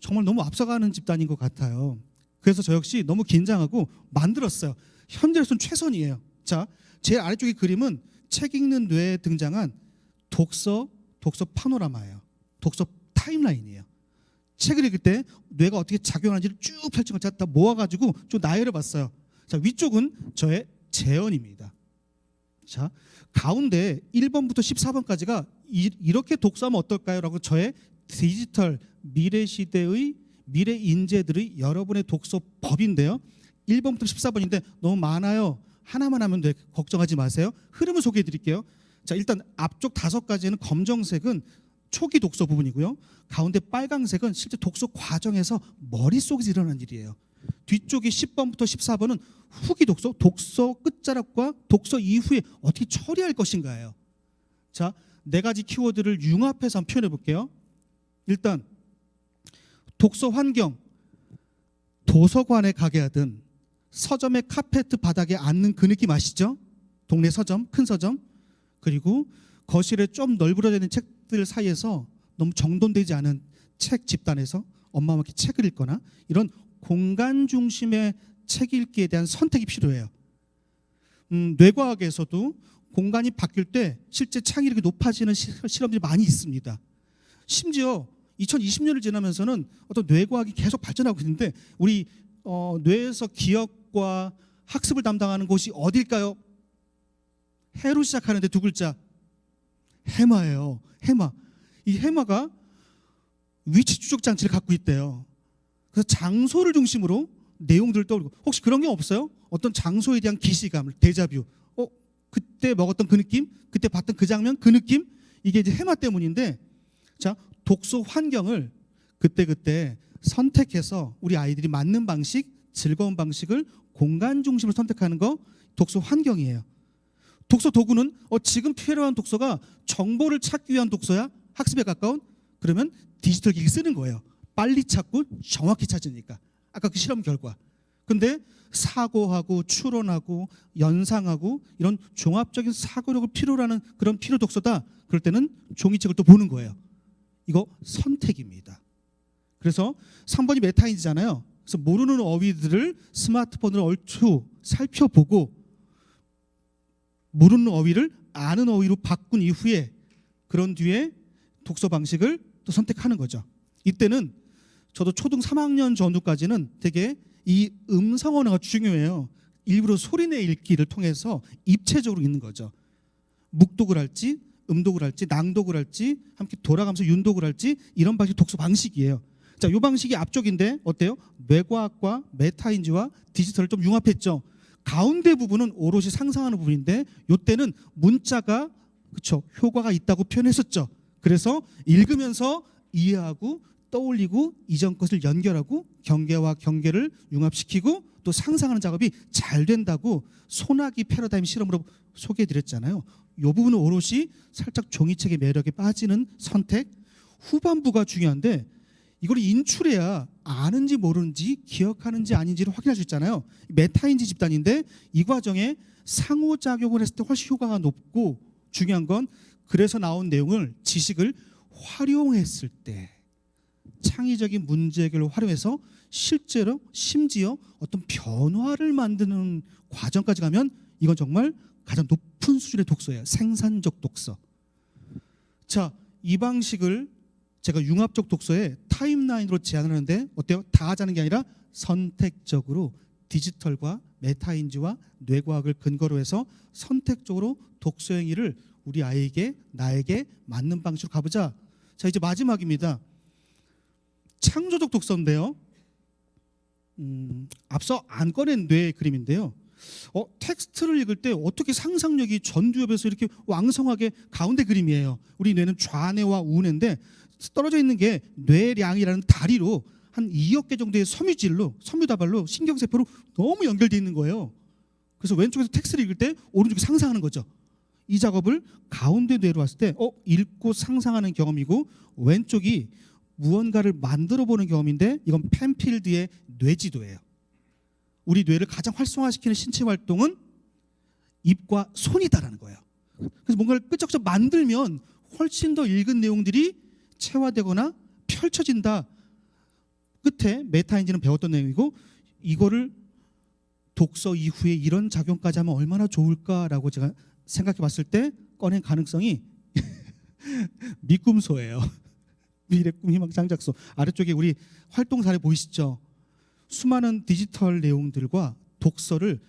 정말 너무 앞서가는 집단인 것 같아요. 그래서 저 역시 너무 긴장하고 만들었어요. 현재로서는 최선이에요. 자, 제 아래쪽의 그림은 책 읽는 뇌에 등장한 독서 파노라마예요. 독서 타임라인이에요. 책을 읽을 때 뇌가 어떻게 작용하는지를 쭉 펼친 걸 제가 다 모아가지고 좀 나열해봤어요. 자, 위쪽은 저의 재현입니다. 자, 가운데 1번부터 14번까지가 이렇게 독서하면 어떨까요? 라고 저의 디지털 미래 시대의 미래 인재들의 여러분의 독서법인데요. 1번부터 14번인데 너무 많아요. 하나만 하면 돼. 걱정하지 마세요. 흐름을 소개해 드릴게요. 자, 일단 앞쪽 5가지는 검정색은 초기 독서 부분이고요. 가운데 빨강색은 실제 독서 과정에서 머릿속에서 일어난 일이에요. 뒤쪽이 10번부터 14번은 후기 독서, 독서 끝자락과 독서 이후에 어떻게 처리할 것인가예요. 자, 4가지 키워드를 융합해서 한번 표현해 볼게요. 일단 독서 환경, 도서관에 가게 하든 서점의 카페트 바닥에 앉는 그 느낌 아시죠? 동네 서점, 큰 서점. 그리고 거실에 좀 널브러져 있는 책들 사이에서 너무 정돈되지 않은 책 집단에서 엄마와 함께 책을 읽거나 이런 공간 중심의 책 읽기에 대한 선택이 필요해요. 뇌과학에서도 공간이 바뀔 때 실제 창의력이 높아지는 실험들이 많이 있습니다. 심지어 2020년을 지나면서는 어떤 뇌과학이 계속 발전하고 있는데 우리 뇌에서 기억과 학습을 담당하는 곳이 어딜까요? 해로 시작하는데 2글자 해마예요. 해마. 이 해마가 위치 추적 장치를 갖고 있대요. 그래서 장소를 중심으로 내용들을 떠올리고 혹시 그런 게 없어요? 어떤 장소에 대한 기시감, 데자뷰. 그때 먹었던 그 느낌, 그때 봤던 그 장면, 그 느낌. 이게 이제 해마 때문인데, 자, 독서 환경을 그때 선택해서 우리 아이들이 맞는 방식, 즐거운 방식을 공간 중심으로 선택하는 거 독서 환경이에요. 독서 도구는 지금 필요한 독서가 정보를 찾기 위한 독서야? 학습에 가까운? 그러면 디지털 기기 쓰는 거예요. 빨리 찾고 정확히 찾으니까. 아까 그 실험 결과. 근데 사고하고 추론하고 연상하고 이런 종합적인 사고력을 필요로 하는 그런 필요 독서다. 그럴 때는 종이책을 또 보는 거예요. 이거 선택입니다. 그래서 3번이 메타인지잖아요. 그래서 모르는 어휘들을 스마트폰으로 얼추 살펴보고 모르는 어휘를 아는 어휘로 바꾼 이후에 그런 뒤에 독서 방식을 또 선택하는 거죠. 이때는 저도 초등 3학년 전후까지는 되게 이 음성 언어가 중요해요. 일부러 소리내 읽기를 통해서 입체적으로 읽는 거죠. 묵독을 할지 음독을 할지 낭독을 할지 함께 돌아가면서 윤독을 할지 이런 방식 독서 방식이에요. 자, 이 방식이 앞쪽인데 어때요? 뇌과학과 메타인지와 디지털을 좀 융합했죠. 가운데 부분은 오롯이 상상하는 부분인데 이때는 문자가 그렇죠 효과가 있다고 표현했었죠. 그래서 읽으면서 이해하고 떠올리고 이전 것을 연결하고 경계와 경계를 융합시키고 또 상상하는 작업이 잘 된다고 소나기 패러다임 실험으로 소개해드렸잖아요. 이 부분은 오롯이 살짝 종이책의 매력에 빠지는 선택. 후반부가 중요한데 이걸 인출해야 아는지 모르는지 기억하는지 아닌지를 확인할 수 있잖아요. 메타인지 집단인데 이 과정에 상호작용을 했을 때 훨씬 효과가 높고 중요한 건 그래서 나온 내용을 지식을 활용했을 때 창의적인 문제 해결을 활용해서 실제로 심지어 어떤 변화를 만드는 과정까지 가면 이건 정말 가장 높은 수준의 독서예요. 생산적 독서. 자, 이 방식을 제가 융합적 독서에 타임라인으로 제안하는데 어때요? 다 하자는 게 아니라 선택적으로 디지털과 메타인지와 뇌과학을 근거로 해서 선택적으로 독서 행위를 우리 아이에게 나에게 맞는 방식으로 가보자. 자, 이제 마지막입니다. 창조적 독서인데요. 앞서 안 꺼낸 뇌의 그림인데요. 텍스트를 읽을 때 어떻게 상상력이 전두엽에서 이렇게 왕성하게 가운데 그림이에요. 우리 뇌는 좌뇌와 우뇌인데 떨어져 있는 게 뇌량이라는 다리로 한 2억 개 정도의 섬유질로 섬유다발로 신경세포로 너무 연결되어 있는 거예요. 그래서 왼쪽에서 텍스트를 읽을 때 오른쪽에 상상하는 거죠. 이 작업을 가운데 뇌로 왔을 때 읽고 상상하는 경험이고 왼쪽이 무언가를 만들어 보는 경험인데 이건 펜필드의 뇌지도예요. 우리 뇌를 가장 활성화시키는 신체 활동은 입과 손이다라는 거예요. 그래서 뭔가를 끄적끄적 만들면 훨씬 더 읽은 내용들이 체화되거나 펼쳐진다. 끝에 메타인지는 배웠던 내용이고 이거를 독서 이후에 이런 작용까지 하면 얼마나 좋을까라고 제가 생각해 봤을 때 꺼낸 가능성이 미꿈소예요. 미래 꿈 희망 창작소. 아래쪽에 우리 활동 사례 보이시죠? 수많은 디지털 내용들과 독서를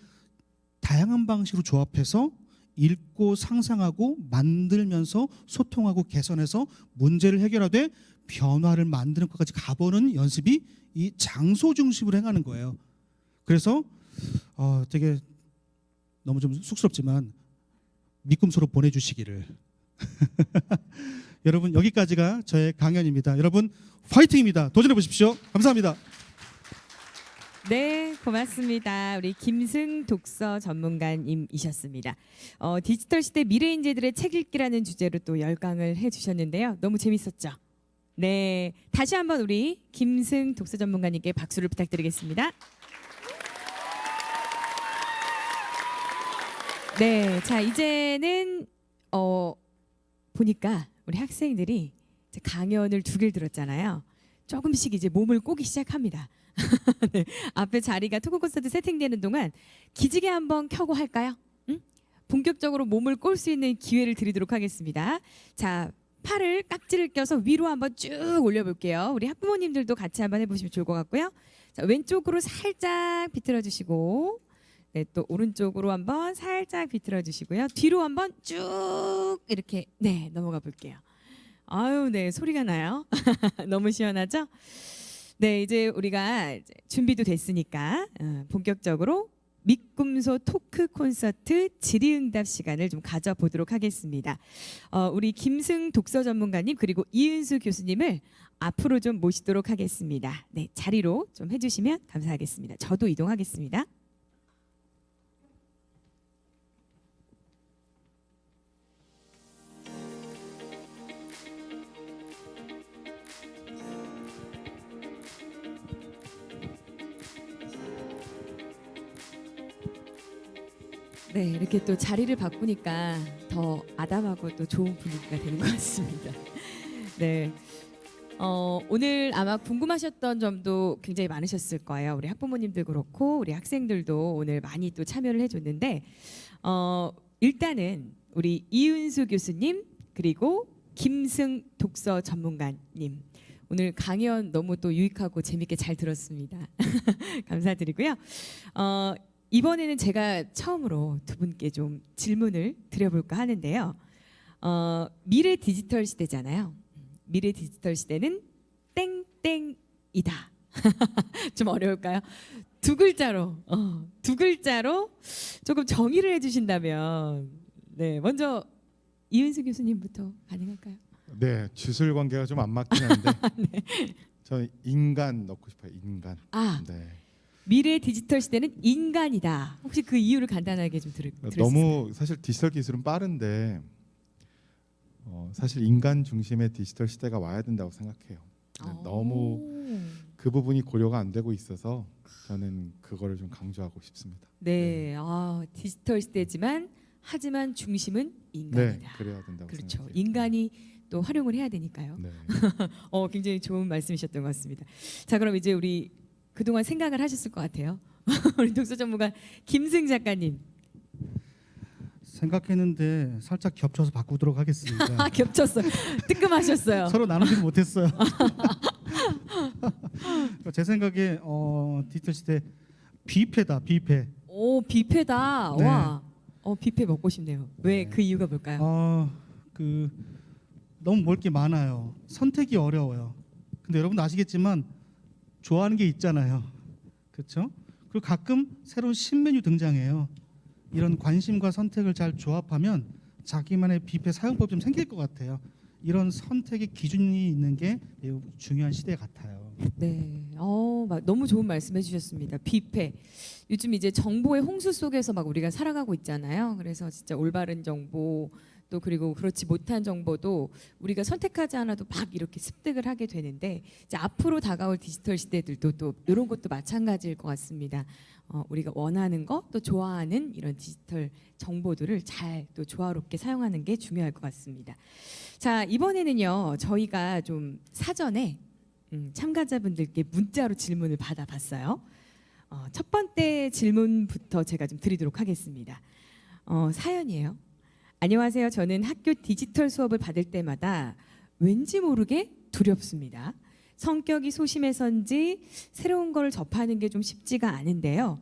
다양한 방식으로 조합해서 읽고 상상하고 만들면서 소통하고 개선해서 문제를 해결하되 변화를 만드는 것까지 가보는 연습이 이 장소 중심으로 행하는 거예요. 그래서 되게 너무 좀 쑥스럽지만 미꿈소로 보내주시기를. 여러분 여기까지가 저의 강연입니다. 여러분 파이팅입니다. 도전해 보십시오. 감사합니다. 네, 고맙습니다. 우리 김승 독서 전문가님이셨습니다. 디지털 시대 미래 인재들의 책 읽기라는 주제로 또 열강을 해주셨는데요. 너무 재밌었죠? 네, 다시 한번 우리 김승 독서 전문가님께 박수를 부탁드리겠습니다. 네, 자 이제는 보니까 우리 학생들이 이제 강연을 2개를 들었잖아요. 조금씩 이제 몸을 꼬기 시작합니다. 네, 앞에 자리가 토크 콘서트 세팅되는 동안 기지개 한번 켜고 할까요? 응? 본격적으로 몸을 꼴 수 있는 기회를 드리도록 하겠습니다. 자, 팔을 깍지를 껴서 위로 한번 쭉 올려볼게요. 우리 학부모님들도 같이 한번 해보시면 좋을 것 같고요. 자, 왼쪽으로 살짝 비틀어 주시고, 네, 또 오른쪽으로 한번 살짝 비틀어 주시고요. 뒤로 한번 쭉 이렇게 네 넘어가 볼게요. 아유, 네 소리가 나요. 너무 시원하죠? 네, 이제 우리가 이제 준비도 됐으니까 본격적으로 미꿈소 토크 콘서트 질의응답 시간을 좀 가져보도록 하겠습니다. 우리 김승 독서 전문가님 그리고 이은수 교수님을 앞으로 좀 모시도록 하겠습니다. 네, 자리로 좀 해주시면 감사하겠습니다. 저도 이동하겠습니다. 네, 이렇게 또 자리를 바꾸니까 더 아담하고 또 좋은 분위기가 되는 것 같습니다. 네, 오늘 아마 궁금하셨던 점도 굉장히 많으셨을 거예요. 우리 학부모님들 그렇고 우리 학생들도 오늘 많이 또 참여를 해줬는데 일단은 우리 이은수 교수님 그리고 김승 독서 전문가님 오늘 강연 너무 또 유익하고 재밌게 잘 들었습니다. 감사드리고요. 이번에는 제가 처음으로 2분께 좀 질문을 드려볼까 하는데요. 미래 디지털 시대잖아요. 미래 디지털 시대는 땡땡이다. 좀 어려울까요? 2글자로, 2글자로 조금 정의를 해주신다면, 네, 먼저 이은수 교수님부터 가능할까요? 네, 주술 관계가 좀 안 맞긴 한데 네. 저 인간 넣고 싶어요. 인간. 아, 네. 미래 디지털 시대는 인간이다. 혹시 그 이유를 간단하게 좀 들을 수 있을까요? 너무 사실 디지털 기술은 빠른데 사실 인간 중심의 디지털 시대가 와야 된다고 생각해요. 너무 그 부분이 고려가 안 되고 있어서 저는 그거를 좀 강조하고 싶습니다. 네, 디지털 시대지만 하지만 중심은 네, 인간이다. 그래야 된다고 그렇죠. 생각해요. 인간이 또 활용을 해야 되니까요. 네. 굉장히 좋은 말씀이셨던 것 같습니다. 자, 그럼 이제 우리 그동안 생각을 하셨을 것 같아요. 우리 독서 전문가 김승 작가님. 생각했는데 살짝 겹쳐서 바꾸도록 하겠습니다. 겹쳤어요. 뜨끔하셨어요. 서로 나누지 못했어요. 제 생각에 디지털 시대 뷔페다, 뷔페. 오, 뷔페다. 네. 와. 뷔페 먹고 싶네요. 왜 그 이유가 뭘까요? 그 너무 먹을 게 많아요. 선택이 어려워요. 근데 여러분도 아시겠지만 좋아하는 게 있잖아요. 그렇죠? 그리고 가끔 새로운 신메뉴 등장해요. 이런 관심과 선택을 잘 조합하면 자기만의 뷔페 사용법이 좀 생길 것 같아요. 이런 선택의 기준이 있는 게 매우 중요한 시대 같아요. 네. 너무 좋은 말씀해 주셨습니다. 뷔페. 요즘 이제 정보의 홍수 속에서 막 우리가 살아가고 있잖아요. 그래서 진짜 올바른 정보 또 그리고 그렇지 못한 정보도 우리가 선택하지 않아도 막 이렇게 습득을 하게 되는데 이제 앞으로 다가올 디지털 시대들도 또 이런 것도 마찬가지일 것 같습니다. 우리가 원하는 거 또 좋아하는 이런 디지털 정보들을 잘 또 조화롭게 사용하는 게 중요할 것 같습니다. 자, 이번에는요 저희가 좀 사전에 참가자분들께 문자로 질문을 받아봤어요. 첫 번째 질문부터 제가 좀 드리도록 하겠습니다. 사연이에요. 안녕하세요. 저는 학교 디지털 수업을 받을 때마다 왠지 모르게 두렵습니다. 성격이 소심해서인지 새로운 걸 접하는 게 좀 쉽지가 않은데요.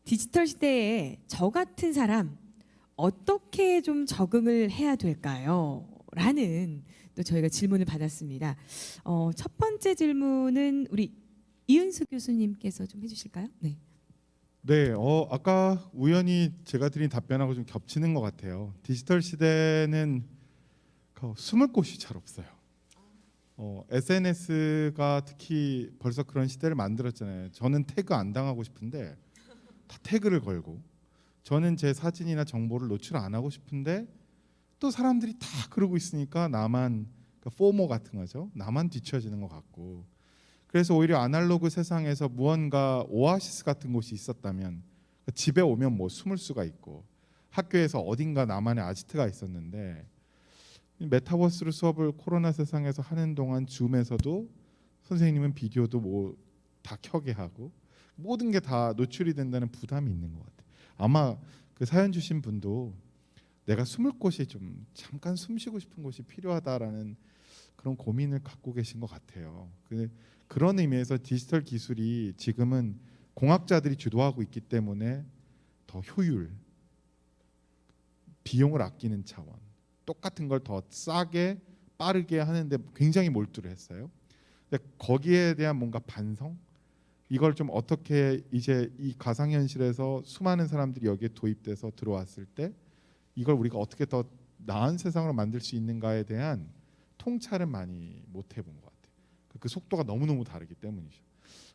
디지털 시대에 저 같은 사람 어떻게 좀 적응을 해야 될까요? 라는 또 저희가 질문을 받았습니다. 첫 번째 질문은 우리 이은수 교수님께서 좀 해주실까요? 네. 네, 아까 우연히 제가 드린 답변하고 좀 겹치는 것 같아요. 디지털 시대는 숨을 곳이 잘 없어요. SNS가 특히 벌써 그런 시대를 만들었잖아요. 저는 태그 안 당하고 싶은데 다 태그를 걸고, 저는 제 사진이나 정보를 노출 안 하고 싶은데 또 사람들이 다 그러고 있으니까 나만, 포모 같은 거죠. 나만 뒤처지는 것 같고. 그래서 오히려 아날로그 세상에서 무언가 오아시스 같은 곳이 있었다면, 집에 오면 뭐 숨을 수가 있고 학교에서 어딘가 나만의 아지트가 있었는데, 메타버스로 수업을 코로나 세상에서 하는 동안 줌에서도 선생님은 비디오도 뭐 다 켜게 하고 모든 게 다 노출이 된다는 부담이 있는 것 같아요. 아마 그 사연 주신 분도 내가 숨을 곳이 좀 잠깐 숨 쉬고 싶은 곳이 필요하다라는 그런 고민을 갖고 계신 것 같아요. 그런 의미에서 디지털 기술이 지금은 공학자들이 주도하고 있기 때문에 더 효율, 비용을 아끼는 차원, 똑같은 걸 더 싸게 빠르게 하는데 굉장히 몰두를 했어요. 근데 거기에 대한 뭔가 반성, 이걸 좀 어떻게 이제 이 가상현실에서 수많은 사람들이 여기에 도입돼서 들어왔을 때 이걸 우리가 어떻게 더 나은 세상으로 만들 수 있는가에 대한 통찰은 많이 못 해본 것 같아요. 그 속도가 너무너무 다르기 때문이죠.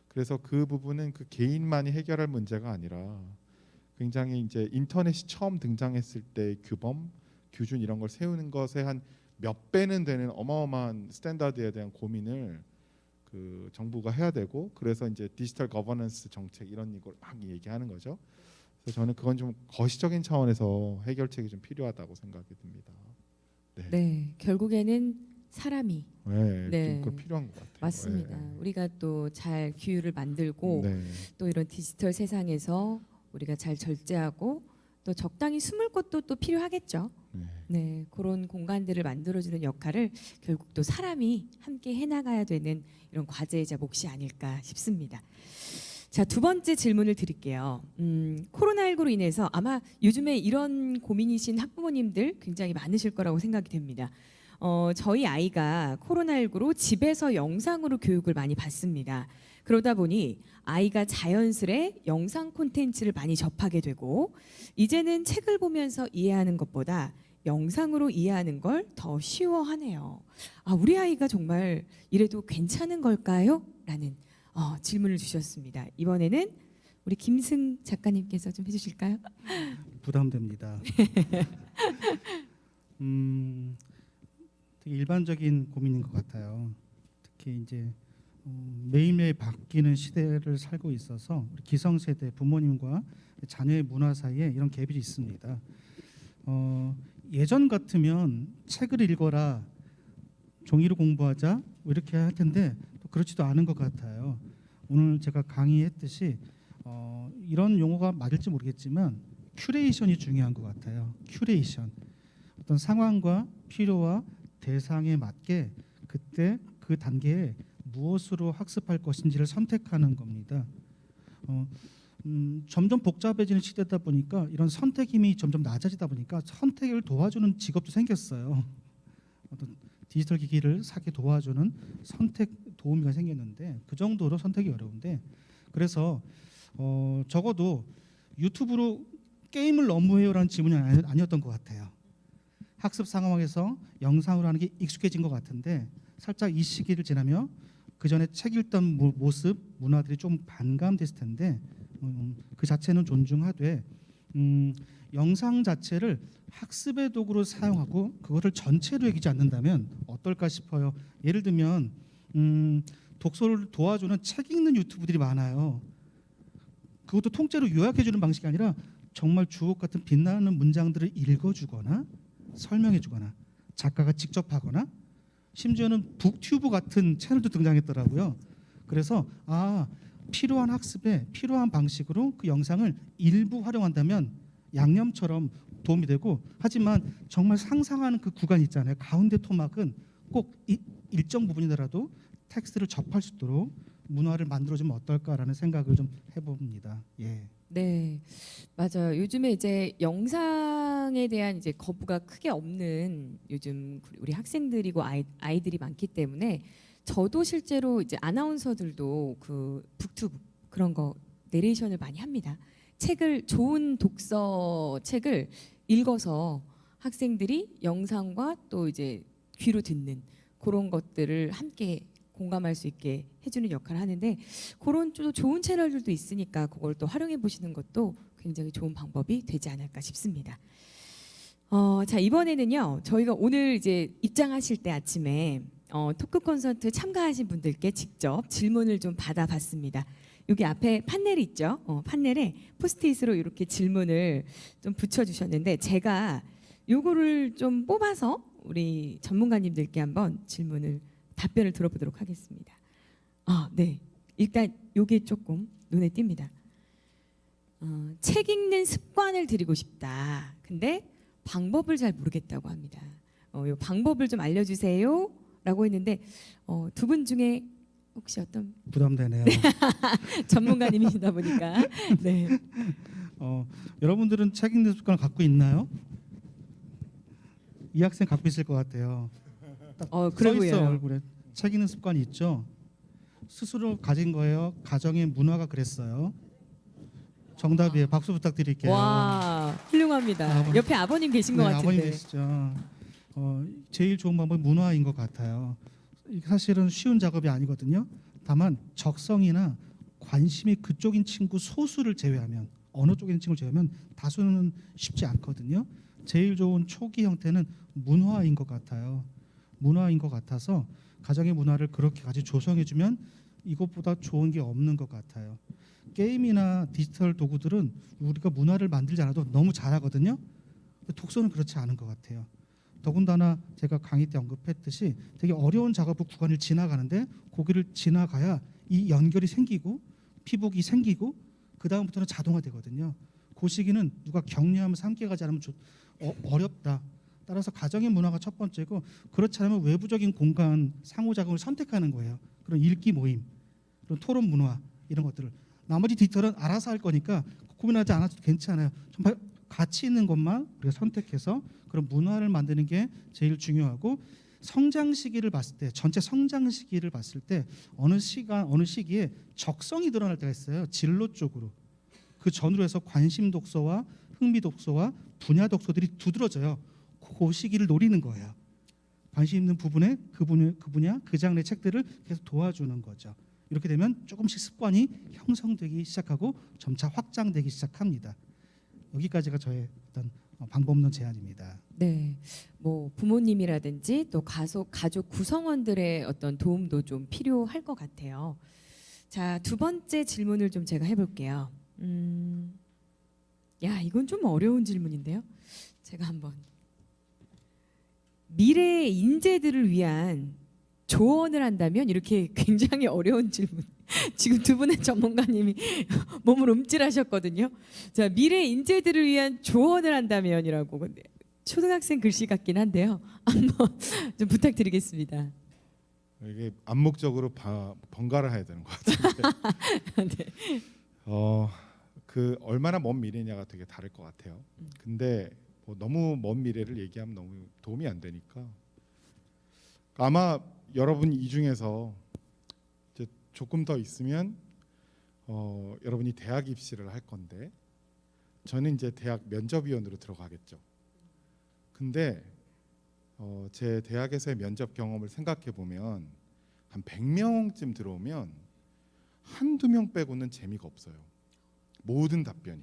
그래서 그 부분은 그 개인만이 해결할 문제가 아니라 굉장히 이제 인터넷이 처음 등장했을 때 규범, 규준 이런 걸 세우는 것에 한 몇 배는 되는 어마어마한 스탠다드에 대한 고민을 그 정부가 해야 되고, 그래서 이제 디지털 거버넌스 정책 이런 걸 막 얘기하는 거죠. 그래서 저는 그건 좀 거시적인 차원에서 해결책이 좀 필요하다고 생각이 듭니다. 네, 결국에는 사람이 좀 그거 필요한 것 같아요. 맞습니다. 우리가 또 잘 규율을 만들고 또 이런 디지털 세상에서 우리가 잘 절제하고 또 적당히 숨을 곳도 또 필요하겠죠. 네, 그런 공간들을 만들어주는 역할을 결국 또 사람이 함께 해나가야 되는 이런 과제이자 몫이 아닐까 싶습니다. 자, 두 번째 질문을 드릴게요. 코로나19로 인해서 아마 요즘에 이런 고민이신 학부모님들 굉장히 많으실 거라고 생각이 됩니다. 저희 아이가 코로나19로 집에서 영상으로 교육을 많이 받습니다. 그러다 보니 아이가 자연스레 영상 콘텐츠를 많이 접하게 되고 이제는 책을 보면서 이해하는 것보다 영상으로 이해하는 걸 더 쉬워하네요. 우리 아이가 정말 이래도 괜찮은 걸까요? 라는 질문을 주셨습니다. 이번에는 우리 김승 작가님께서 좀 해주실까요? 부담됩니다. 되게 일반적인 고민인 것 같아요. 특히 이제 매일매일 바뀌는 시대를 살고 있어서 우리 기성세대 부모님과 자녀의 문화 사이에 이런 갭이 있습니다. 예전 같으면 책을 읽어라, 종이로 공부하자 뭐 이렇게 할 텐데 또 그렇지도 않은 것 같아요. 오늘 제가 강의했듯이 이런 용어가 맞을지 모르겠지만 큐레이션이 중요한 것 같아요. 큐레이션. 어떤 상황과 필요와 대상에 맞게 그때 그 단계에 무엇으로 학습할 것인지를 선택하는 겁니다. 점점 복잡해지는 시대다 보니까 이런 선택 힘이 점점 낮아지다 보니까 선택을 도와주는 직업도 생겼어요. 어떤 디지털 기기를 사게 도와주는 선택 도우미가 생겼는데 그 정도로 선택이 어려운데 그래서 적어도 유튜브로 게임을 너무 해요라는 질문이 아니었던 것 같아요. 학습 상황에서 영상으로 하는 게 익숙해진 것 같은데 살짝 이 시기를 지나며 그 전에 책 읽던 모습, 문화들이 좀 반감됐을 텐데 그 자체는 존중하되 영상 자체를 학습의 도구로 사용하고 그것을 전체로 여기지 않는다면 어떨까 싶어요. 예를 들면 독서를 도와주는 책 읽는 유튜브들이 많아요. 그것도 통째로 요약해주는 방식이 아니라 정말 주옥 같은 빛나는 문장들을 읽어주거나 설명해주거나 작가가 직접 하거나 심지어는 북튜브 같은 채널도 등장했더라고요. 그래서 필요한 학습에 필요한 방식으로 그 영상을 일부 활용한다면 양념처럼 도움이 되고 하지만 정말 상상하는 그 구간 있잖아요. 가운데 토막은 꼭 일정 부분이더라도 텍스트를 접할 수 있도록 문화를 만들어주면 어떨까라는 생각을 좀 해봅니다. 예. 네, 맞아요. 요즘에 이제 영상에 대한 이제 거부가 크게 없는 요즘 우리 학생들이고 아이들이 많기 때문에 저도 실제로 이제 아나운서들도 그 북튜브 그런 거 내레이션을 많이 합니다. 좋은 독서 책을 읽어서 학생들이 영상과 또 이제 귀로 듣는 그런 것들을 함께 공감할 수 있게 해주는 역할을 하는데 그런 또 좋은 채널들도 있으니까 그걸 또 활용해 보시는 것도 굉장히 좋은 방법이 되지 않을까 싶습니다. 자 이번에는요 저희가 오늘 이제 입장하실 때 아침에 토크 콘서트 참가하신 분들께 직접 질문을 좀 받아봤습니다. 여기 앞에 판넬이 있죠. 판넬에 포스트잇으로 이렇게 질문을 좀 붙여주셨는데 제가 요거를 좀 뽑아서 우리 전문가님들께 한번 답변을 들어보도록 하겠습니다. 네. 일단 요게 조금 눈에 띕니다. 책 읽는 습관을 들이고 싶다. 근데 방법을 잘 모르겠다고 합니다. 요 방법을 좀 알려주세요. 라고 했는데 두 분 중에 혹시 어떤 부담되네요. 전문가님이시다 보니까 네. 여러분들은 책 읽는 습관을 갖고 있나요? 이 학생 갖고 있을 것 같아요. 그래 써 있어 보여요. 얼굴에 책 읽는 습관이 있죠. 스스로 가진 거예요. 가정의 문화가 그랬어요. 정답이에요. 박수 부탁드릴게요. 와 훌륭합니다. 옆에 아버님 계신 것 네, 같은데. 아버님 계시죠. 제일 좋은 방법은 문화인 것 같아요. 이게 사실은 쉬운 작업이 아니거든요. 다만 적성이나 관심이 그쪽인 친구 소수를 제외하면 어느 쪽인 친구를 제외하면 다수는 쉽지 않거든요. 제일 좋은 초기 형태는 문화인 것 같아요. 문화인 것 같아서 가정의 문화를 그렇게까지 조성해주면 이것보다 좋은 게 없는 것 같아요. 게임이나 디지털 도구들은 우리가 문화를 만들지 않아도 너무 잘하거든요. 독서는 그렇지 않은 것 같아요. 더군다나 제가 강의 때 언급했듯이 되게 어려운 작업 구간을 지나가는데 거기를 지나가야 이 연결이 생기고 피복이 생기고 그 다음부터는 자동화되거든요. 그 시기는 누가 격려하면서 함께 가지 않으면 어렵다. 따라서 가정의 문화가 첫 번째고 그렇지 않으면 외부적인 공간 상호작용을 선택하는 거예요. 그런 읽기 모임, 그런 토론 문화 이런 것들을 나머지 디지털은 알아서 할 거니까 고민하지 않아도 괜찮아요. 정말 가치 있는 것만 우리가 선택해서 그런 문화를 만드는 게 제일 중요하고 성장 시기를 봤을 때 전체 성장 시기를 봤을 때 어느 시기에 적성이 드러날 때가 있어요. 진로 쪽으로 그 전후로 해서 관심 독서와 흥미 독서와 분야 독서들이 두드러져요. 그 시기를 노리는 거예요. 관심 있는 부분에 그 분야 그 장르의 책들을 계속 도와주는 거죠. 이렇게 되면 조금씩 습관이 형성되기 시작하고 점차 확장되기 시작합니다. 여기까지가 저의 어떤 방법 없는 제안입니다. 네, 뭐 부모님이라든지 또 가족 구성원들의 어떤 도움도 좀 필요할 것 같아요. 자, 두 번째 질문을 좀 제가 해볼게요. 야, 이건 좀 어려운 질문인데요. 제가 한번 미래의 인재들을 위한 조언을 한다면 이렇게 굉장히 어려운 질문. 지금 두 분의 전문가님이 몸을 움찔하셨거든요. 자, 미래 인재들을 위한 조언을 한다면이라고. 근데 초등학생 글씨 같긴 한데요. 한번 좀 부탁드리겠습니다. 이게 암묵적으로 번갈아 해야 되는 것 같은데 네. 그 얼마나 먼 미래냐가 되게 다를 것 같아요. 근데 뭐 너무 먼 미래를 얘기하면 너무 도움이 안 되니까 아마 여러분 이 중에서 이제 조금 더 있으면 여러분이 대학 입시를 할 건데 저는 이제 대학 면접위원으로 들어가겠죠. 근데 제 대학에서의 면접 경험을 생각해 보면 한 100명쯤 들어오면 한두 명 빼고는 재미가 없어요. 모든 답변이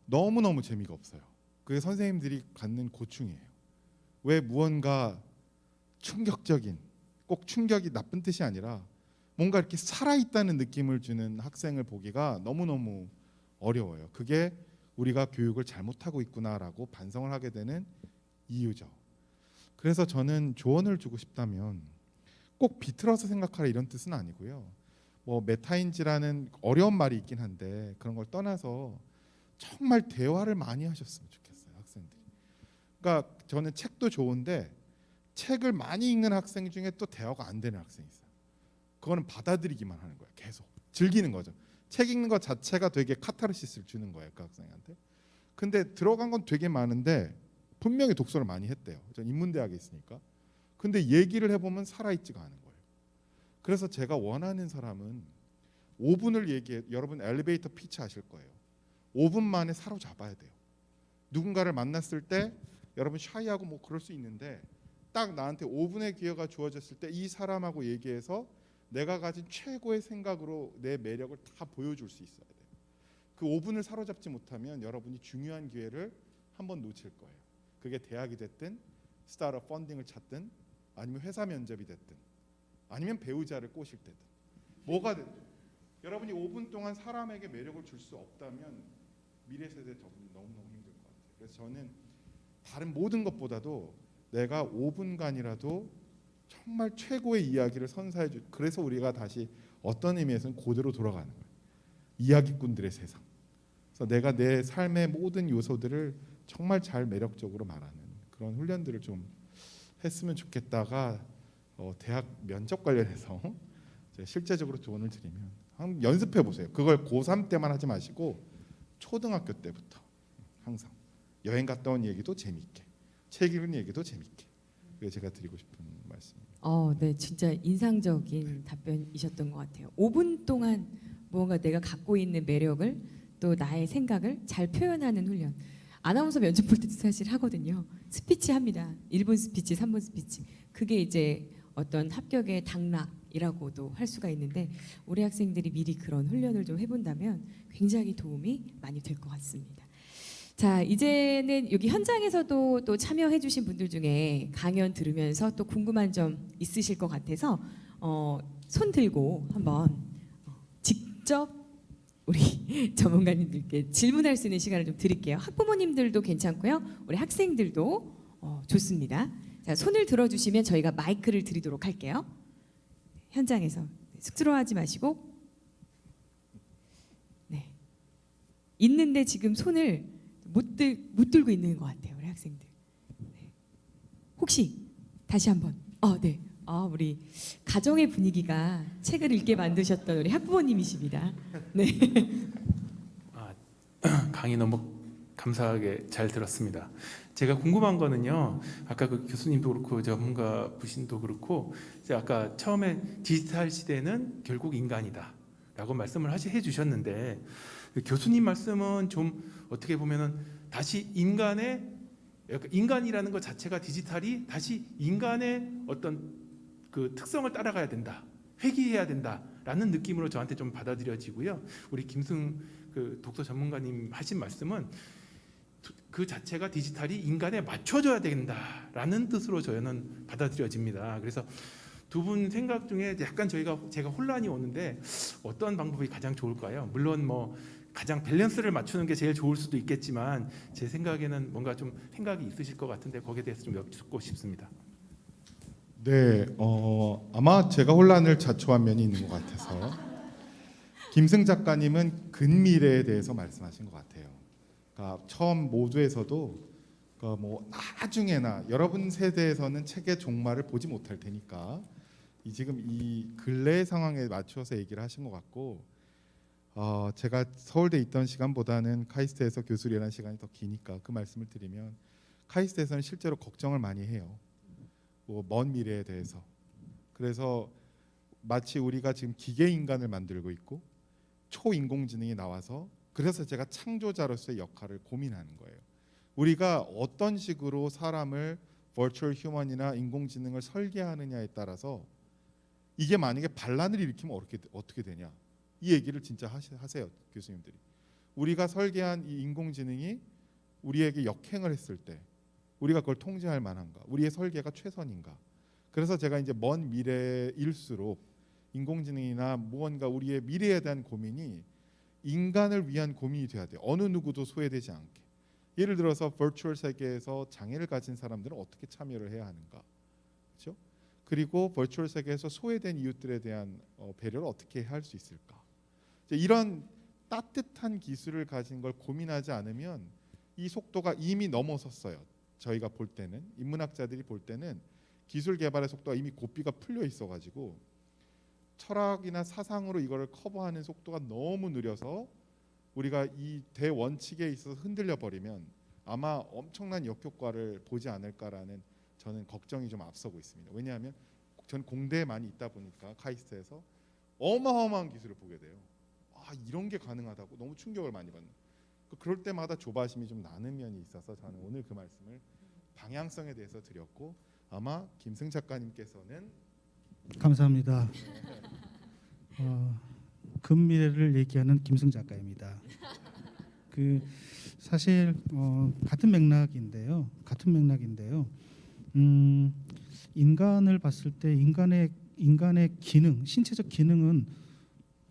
너무너무 재미가 없어요. 그게 선생님들이 갖는 고충이에요. 왜 무언가 충격적인, 꼭 충격이 나쁜 뜻이 아니라 뭔가 이렇게 살아있다는 느낌을 주는 학생을 보기가 너무너무 어려워요. 그게 우리가 교육을 잘못하고 있구나라고 반성을 하게 되는 이유죠. 그래서 저는 조언을 주고 싶다면 꼭 비틀어서 생각하라 이런 뜻은 아니고요. 뭐 메타인지라는 어려운 말이 있긴 한데 그런 걸 떠나서 정말 대화를 많이 하셨으면 좋겠어요, 학생들이. 그러니까 저는 책도 좋은데 책을 많이 읽는 학생 중에 또 대화가 안 되는 학생이 있어요. 그거는 받아들이기만 하는 거예요. 계속 즐기는 거죠. 책 읽는 것 자체가 되게 카타르시스를 주는 거예요, 그 학생한테. 근데 들어간 건 되게 많은데 분명히 독서를 많이 했대요. 전 인문대학에 있으니까. 근데 얘기를 해보면 살아있지가 않은 거예요. 그래서 제가 원하는 사람은 5분을 얘기해. 여러분 엘리베이터 피치 하실 거예요. 5분 만에 사로잡아야 돼요. 누군가를 만났을 때 여러분 샤이하고 뭐 그럴 수 있는데 딱 나한테 5분의 기회가 주어졌을 때 이 사람하고 얘기해서 내가 가진 최고의 생각으로 내 매력을 다 보여줄 수 있어야 돼요. 그 5분을 사로잡지 못하면 여러분이 중요한 기회를 한번 놓칠 거예요. 그게 대학이 됐든 스타트업 펀딩을 찾든 아니면 회사 면접이 됐든 아니면 배우자를 꼬실 때든 뭐가 됐든 여러분이 5분 동안 사람에게 매력을 줄 수 없다면 미래 세대 저분이 너무너무 힘들 것 같아요. 그래서 저는 다른 모든 것보다도 내가 5분간이라도 정말 최고의 이야기를 선사해 주. 그래서 우리가 다시 어떤 의미에서는 고대로 돌아가는 거예요. 이야기꾼들의 세상. 그래서 내가 내 삶의 모든 요소들을 정말 잘 매력적으로 말하는 그런 훈련들을 좀 했으면 좋겠다가 대학 면접 관련해서 실제적으로 조언을 드리면 한번 연습해 보세요. 그걸 고3 때만 하지 마시고 초등학교 때부터 항상 여행 갔다 온 얘기도 재미있게, 책 읽은 얘기도 재미있게. 그게 제가 드리고 싶은 말씀입니다. 네, 진짜 인상적인 답변이셨던 것 같아요. 5분 동안 무언가 내가 갖고 있는 매력을 또 나의 생각을 잘 표현하는 훈련. 아나운서 면접 볼 때도 사실 하거든요. 스피치 합니다. 1분 스피치, 3분 스피치. 그게 이제 어떤 합격의 당락이라고도 할 수가 있는데 우리 학생들이 미리 그런 훈련을 좀 해본다면 굉장히 도움이 많이 될 것 같습니다. 자, 이제는 여기 현장에서도 또 참여해주신 분들 중에 강연 들으면서 또 궁금한 점 있으실 것 같아서 손 들고 한번 직접 우리 전문가님들께 질문할 수 있는 시간을 좀 드릴게요. 학부모님들도 괜찮고요, 우리 학생들도 좋습니다. 자, 손을 들어주시면 저희가 마이크를 드리도록 할게요. 현장에서 쑥스러워하지 마시고. 네. 있는데 지금 손을 못 들고 있는 것 같아요, 우리 학생들. 네. 혹시 다시 한번. 네. 우리 가정의 분위기가 책을 읽게 만드셨던 우리 학부모님이십니다. 네. 강의 너무 감사하게 잘 들었습니다. 제가 궁금한 거는요, 아까 그 교수님도 그렇고 전문가 부신도 그렇고 이제 아까 처음에 디지털 시대는 결국 인간이다라고 말씀을 해주셨는데 교수님 말씀은 좀 어떻게 보면은 다시 인간이라는 것 자체가 디지털이 다시 인간의 어떤 그 특성을 따라가야 된다, 회귀해야 된다라는 느낌으로 저한테 좀 받아들여지고요. 우리 김승 그 독서 전문가님 하신 말씀은 그 자체가 디지털이 인간에 맞춰줘야 된다라는 뜻으로 저는 받아들여집니다. 그래서 두 분 생각 중에 약간 제가 혼란이 오는데 어떤 방법이 가장 좋을까요? 물론 뭐 가장 밸런스를 맞추는 게 제일 좋을 수도 있겠지만 제 생각에는 뭔가 좀 생각이 있으실 것 같은데 거기에 대해서 좀 여쭙고 싶습니다. 네, 아마 제가 혼란을 자초한 면이 있는 것 같아서 김승 작가님은 근미래에 대해서 말씀하신 것 같아요. 그러니까 처음 모두에서도 그러니까 뭐 나중에나 여러분 세대에서는 책의 종말을 보지 못할 테니까 지금 이 근래의 상황에 맞춰서 얘기를 하신 것 같고, 제가 서울대 있던 시간보다는 카이스트에서 교수를 일하는 시간이 더 기니까 그 말씀을 드리면 카이스트에서는 실제로 걱정을 많이 해요. 뭐 먼 미래에 대해서. 그래서 마치 우리가 지금 기계 인간을 만들고 있고 초인공지능이 나와서, 그래서 제가 창조자로서의 역할을 고민하는 거예요. 우리가 어떤 식으로 사람을 버추얼 휴먼이나 인공지능을 설계하느냐에 따라서 이게 만약에 반란을 일으키면 어떻게 되냐, 이 얘기를 진짜 하세요, 교수님들이. 우리가 설계한 이 인공지능이 우리에게 역행을 했을 때 우리가 그걸 통제할 만한가, 우리의 설계가 최선인가. 그래서 제가 이제 먼 미래일수록 인공지능이나 무언가 우리의 미래에 대한 고민이 인간을 위한 고민이 돼야 돼요. 어느 누구도 소외되지 않게. 예를 들어서 버추얼 세계에서 장애를 가진 사람들은 어떻게 참여를 해야 하는가, 그렇죠? 그리고 버추얼 세계에서 소외된 이웃들에 대한 배려를 어떻게 할 수 있을까. 이런 따뜻한 기술을 가진 걸 고민하지 않으면 이 속도가 이미 넘어섰어요. 저희가 볼 때는, 인문학자들이 볼 때는 기술 개발의 속도가 이미 고삐가 풀려 있어가지고 철학이나 사상으로 이거를 커버하는 속도가 너무 느려서 우리가 이 대원칙에 있어서 흔들려 버리면 아마 엄청난 역효과를 보지 않을까라는 저는 걱정이 좀 앞서고 있습니다. 왜냐하면 전 공대에 많이 있다 보니까 카이스트에서 어마어마한 기술을 보게 돼요. 이런 게 가능하다고 너무 충격을 많이 받는. 그럴 때마다 조바심이 좀 나는 면이 있어서 저는 오늘 그 말씀을 방향성에 대해서 드렸고, 아마 김승 작가님께서는 감사합니다. 근미래를 얘기하는 김승 작가입니다. 그 사실 같은 맥락인데요. 인간을 봤을 때 인간의 기능, 신체적 기능은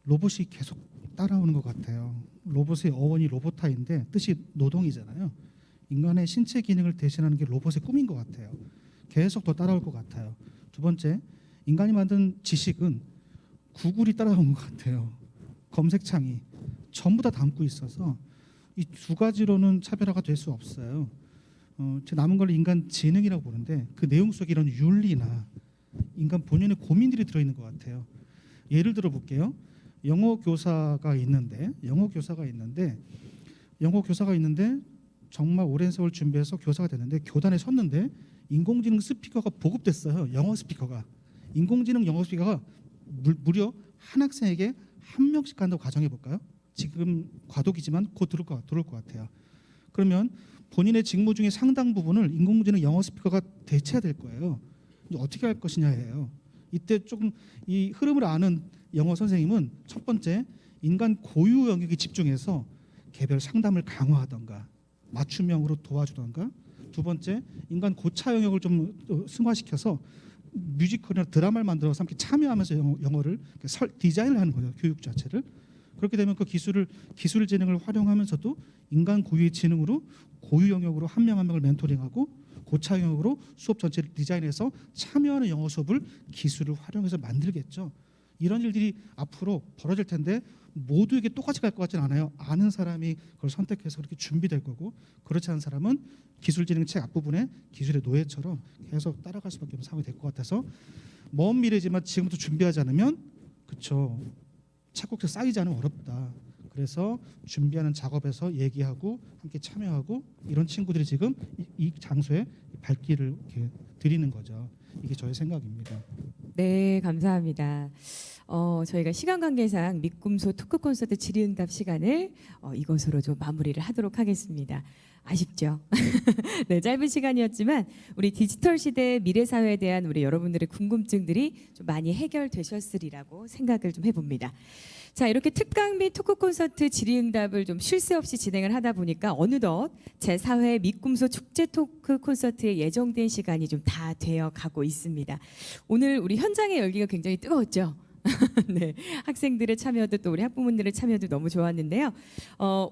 로봇이 계속 따라오는 것 같아요. 로봇의 어원이 로보타인데 뜻이 노동이잖아요. 인간의 신체 기능을 대신하는 게 로봇의 꿈인 것 같아요. 계속 더 따라올 것 같아요. 두 번째, 인간이 만든 지식은 구글이 따라온 것 같아요. 검색창이 전부 다 담고 있어서 이 두 가지로는 차별화가 될 수 없어요. 제 남은 걸 인간 지능이라고 보는데 그 내용 속에 이런 윤리나 인간 본연의 고민들이 들어있는 것 같아요. 예를 들어 볼게요. 영어 교사가 있는데 정말 오랜 세월 준비해서 교사가 됐는데 교단에 섰는데 인공지능 스피커가 보급됐어요. 영어 스피커가. 인공지능 영어 스피커가 무려 한 학생에게 한 명씩 간다고 가정해 볼까요? 지금 과도기지만 곧 들어올 것 같아요. 그러면 본인의 직무 중에 상당 부분을 인공지능 영어 스피커가 대체해야 될 거예요. 어떻게 할 것이냐예요. 이때 조금 이 흐름을 아는 영어 선생님은 첫 번째, 인간 고유 영역에 집중해서 개별 상담을 강화하던가 맞춤형으로 도와주던가, 두 번째, 인간 고차 영역을 좀 승화시켜서 뮤지컬이나 드라마를 만들어서 함께 참여하면서 영어를 디자인을 하는 거죠. 교육 자체를. 그렇게 되면 그 기술 지능을 활용하면서도 인간 고유의 지능으로 고유 영역으로 한 명 한 명을 멘토링하고 고차 영역으로 수업 전체를 디자인해서 참여하는 영어 수업을 기술을 활용해서 만들겠죠. 이런 일들이 앞으로 벌어질 텐데 모두에게 똑같이 갈 것 같지는 않아요. 아는 사람이 그걸 선택해서 그렇게 준비될 거고, 그렇지 않은 사람은 기술지능 책 앞부분에 기술의 노예처럼 계속 따라갈 수밖에 없는 상황이 될 것 같아서 먼 미래지만 지금부터 준비하지 않으면 그렇죠. 착곡자 쌓이지 않으면 어렵다. 그래서 준비하는 작업에서 얘기하고 함께 참여하고 이런 친구들이 지금 이 장소에 발길을 이렇게 드리는 거죠. 이게 저의 생각입니다. 네, 감사합니다. 저희가 시간 관계상 믿금소 토크 콘서트 질의응답 시간을 이것으로 좀 마무리를 하도록 하겠습니다. 아쉽죠. 네, 짧은 시간이었지만 우리 디지털 시대의 미래 사회에 대한 우리 여러분들의 궁금증들이 좀 많이 해결되셨으리라고 생각을 좀 해봅니다. 자, 이렇게 특강 및 토크 콘서트 질의응답을 좀 쉴 새 없이 진행을 하다 보니까 어느덧 제4회 미꿈소 축제 토크 콘서트에 예정된 시간이 좀 다 되어 가고 있습니다. 오늘 우리 현장의 열기가 굉장히 뜨거웠죠. 네, 학생들의 참여도 또 우리 학부모님들의 참여도 너무 좋았는데요.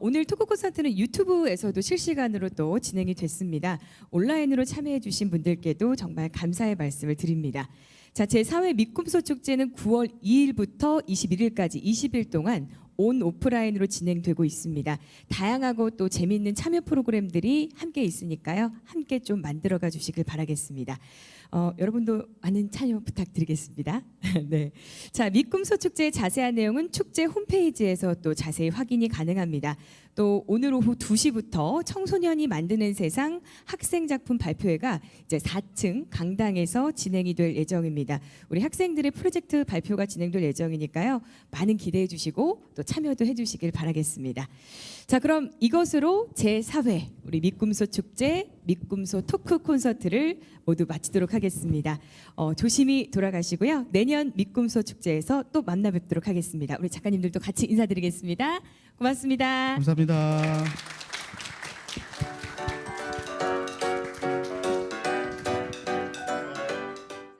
오늘 토크 콘서트는 유튜브에서도 실시간으로 또 진행이 됐습니다. 온라인으로 참여해주신 분들께도 정말 감사의 말씀을 드립니다. 자, 제4회 미꿈소 축제는 9월 2일부터 21일까지 20일 동안 온 오프라인으로 진행되고 있습니다. 다양하고 또 재미있는 참여 프로그램들이 함께 있으니까요. 함께 좀 만들어가 주시길 바라겠습니다. 여러분도 많은 참여 부탁드리겠습니다. 네. 자, 미꿈소 축제의 자세한 내용은 축제 홈페이지에서 또 자세히 확인이 가능합니다. 또 오늘 오후 2시부터 청소년이 만드는 세상 학생 작품 발표회가 이제 4층 강당에서 진행이 될 예정입니다. 우리 학생들의 프로젝트 발표가 진행될 예정이니까요. 많은 기대해 주시고 또 참여도 해 주시길 바라겠습니다. 자, 그럼 이것으로 제4회 우리 미꿈소 축제 미꿈소 토크 콘서트를 모두 마치도록 하겠습니다. 조심히 돌아가시고요. 내년 미꿈소 축제에서 또 만나 뵙도록 하겠습니다. 우리 작가님들도 같이 인사드리겠습니다. 고맙습니다. 감사합니다.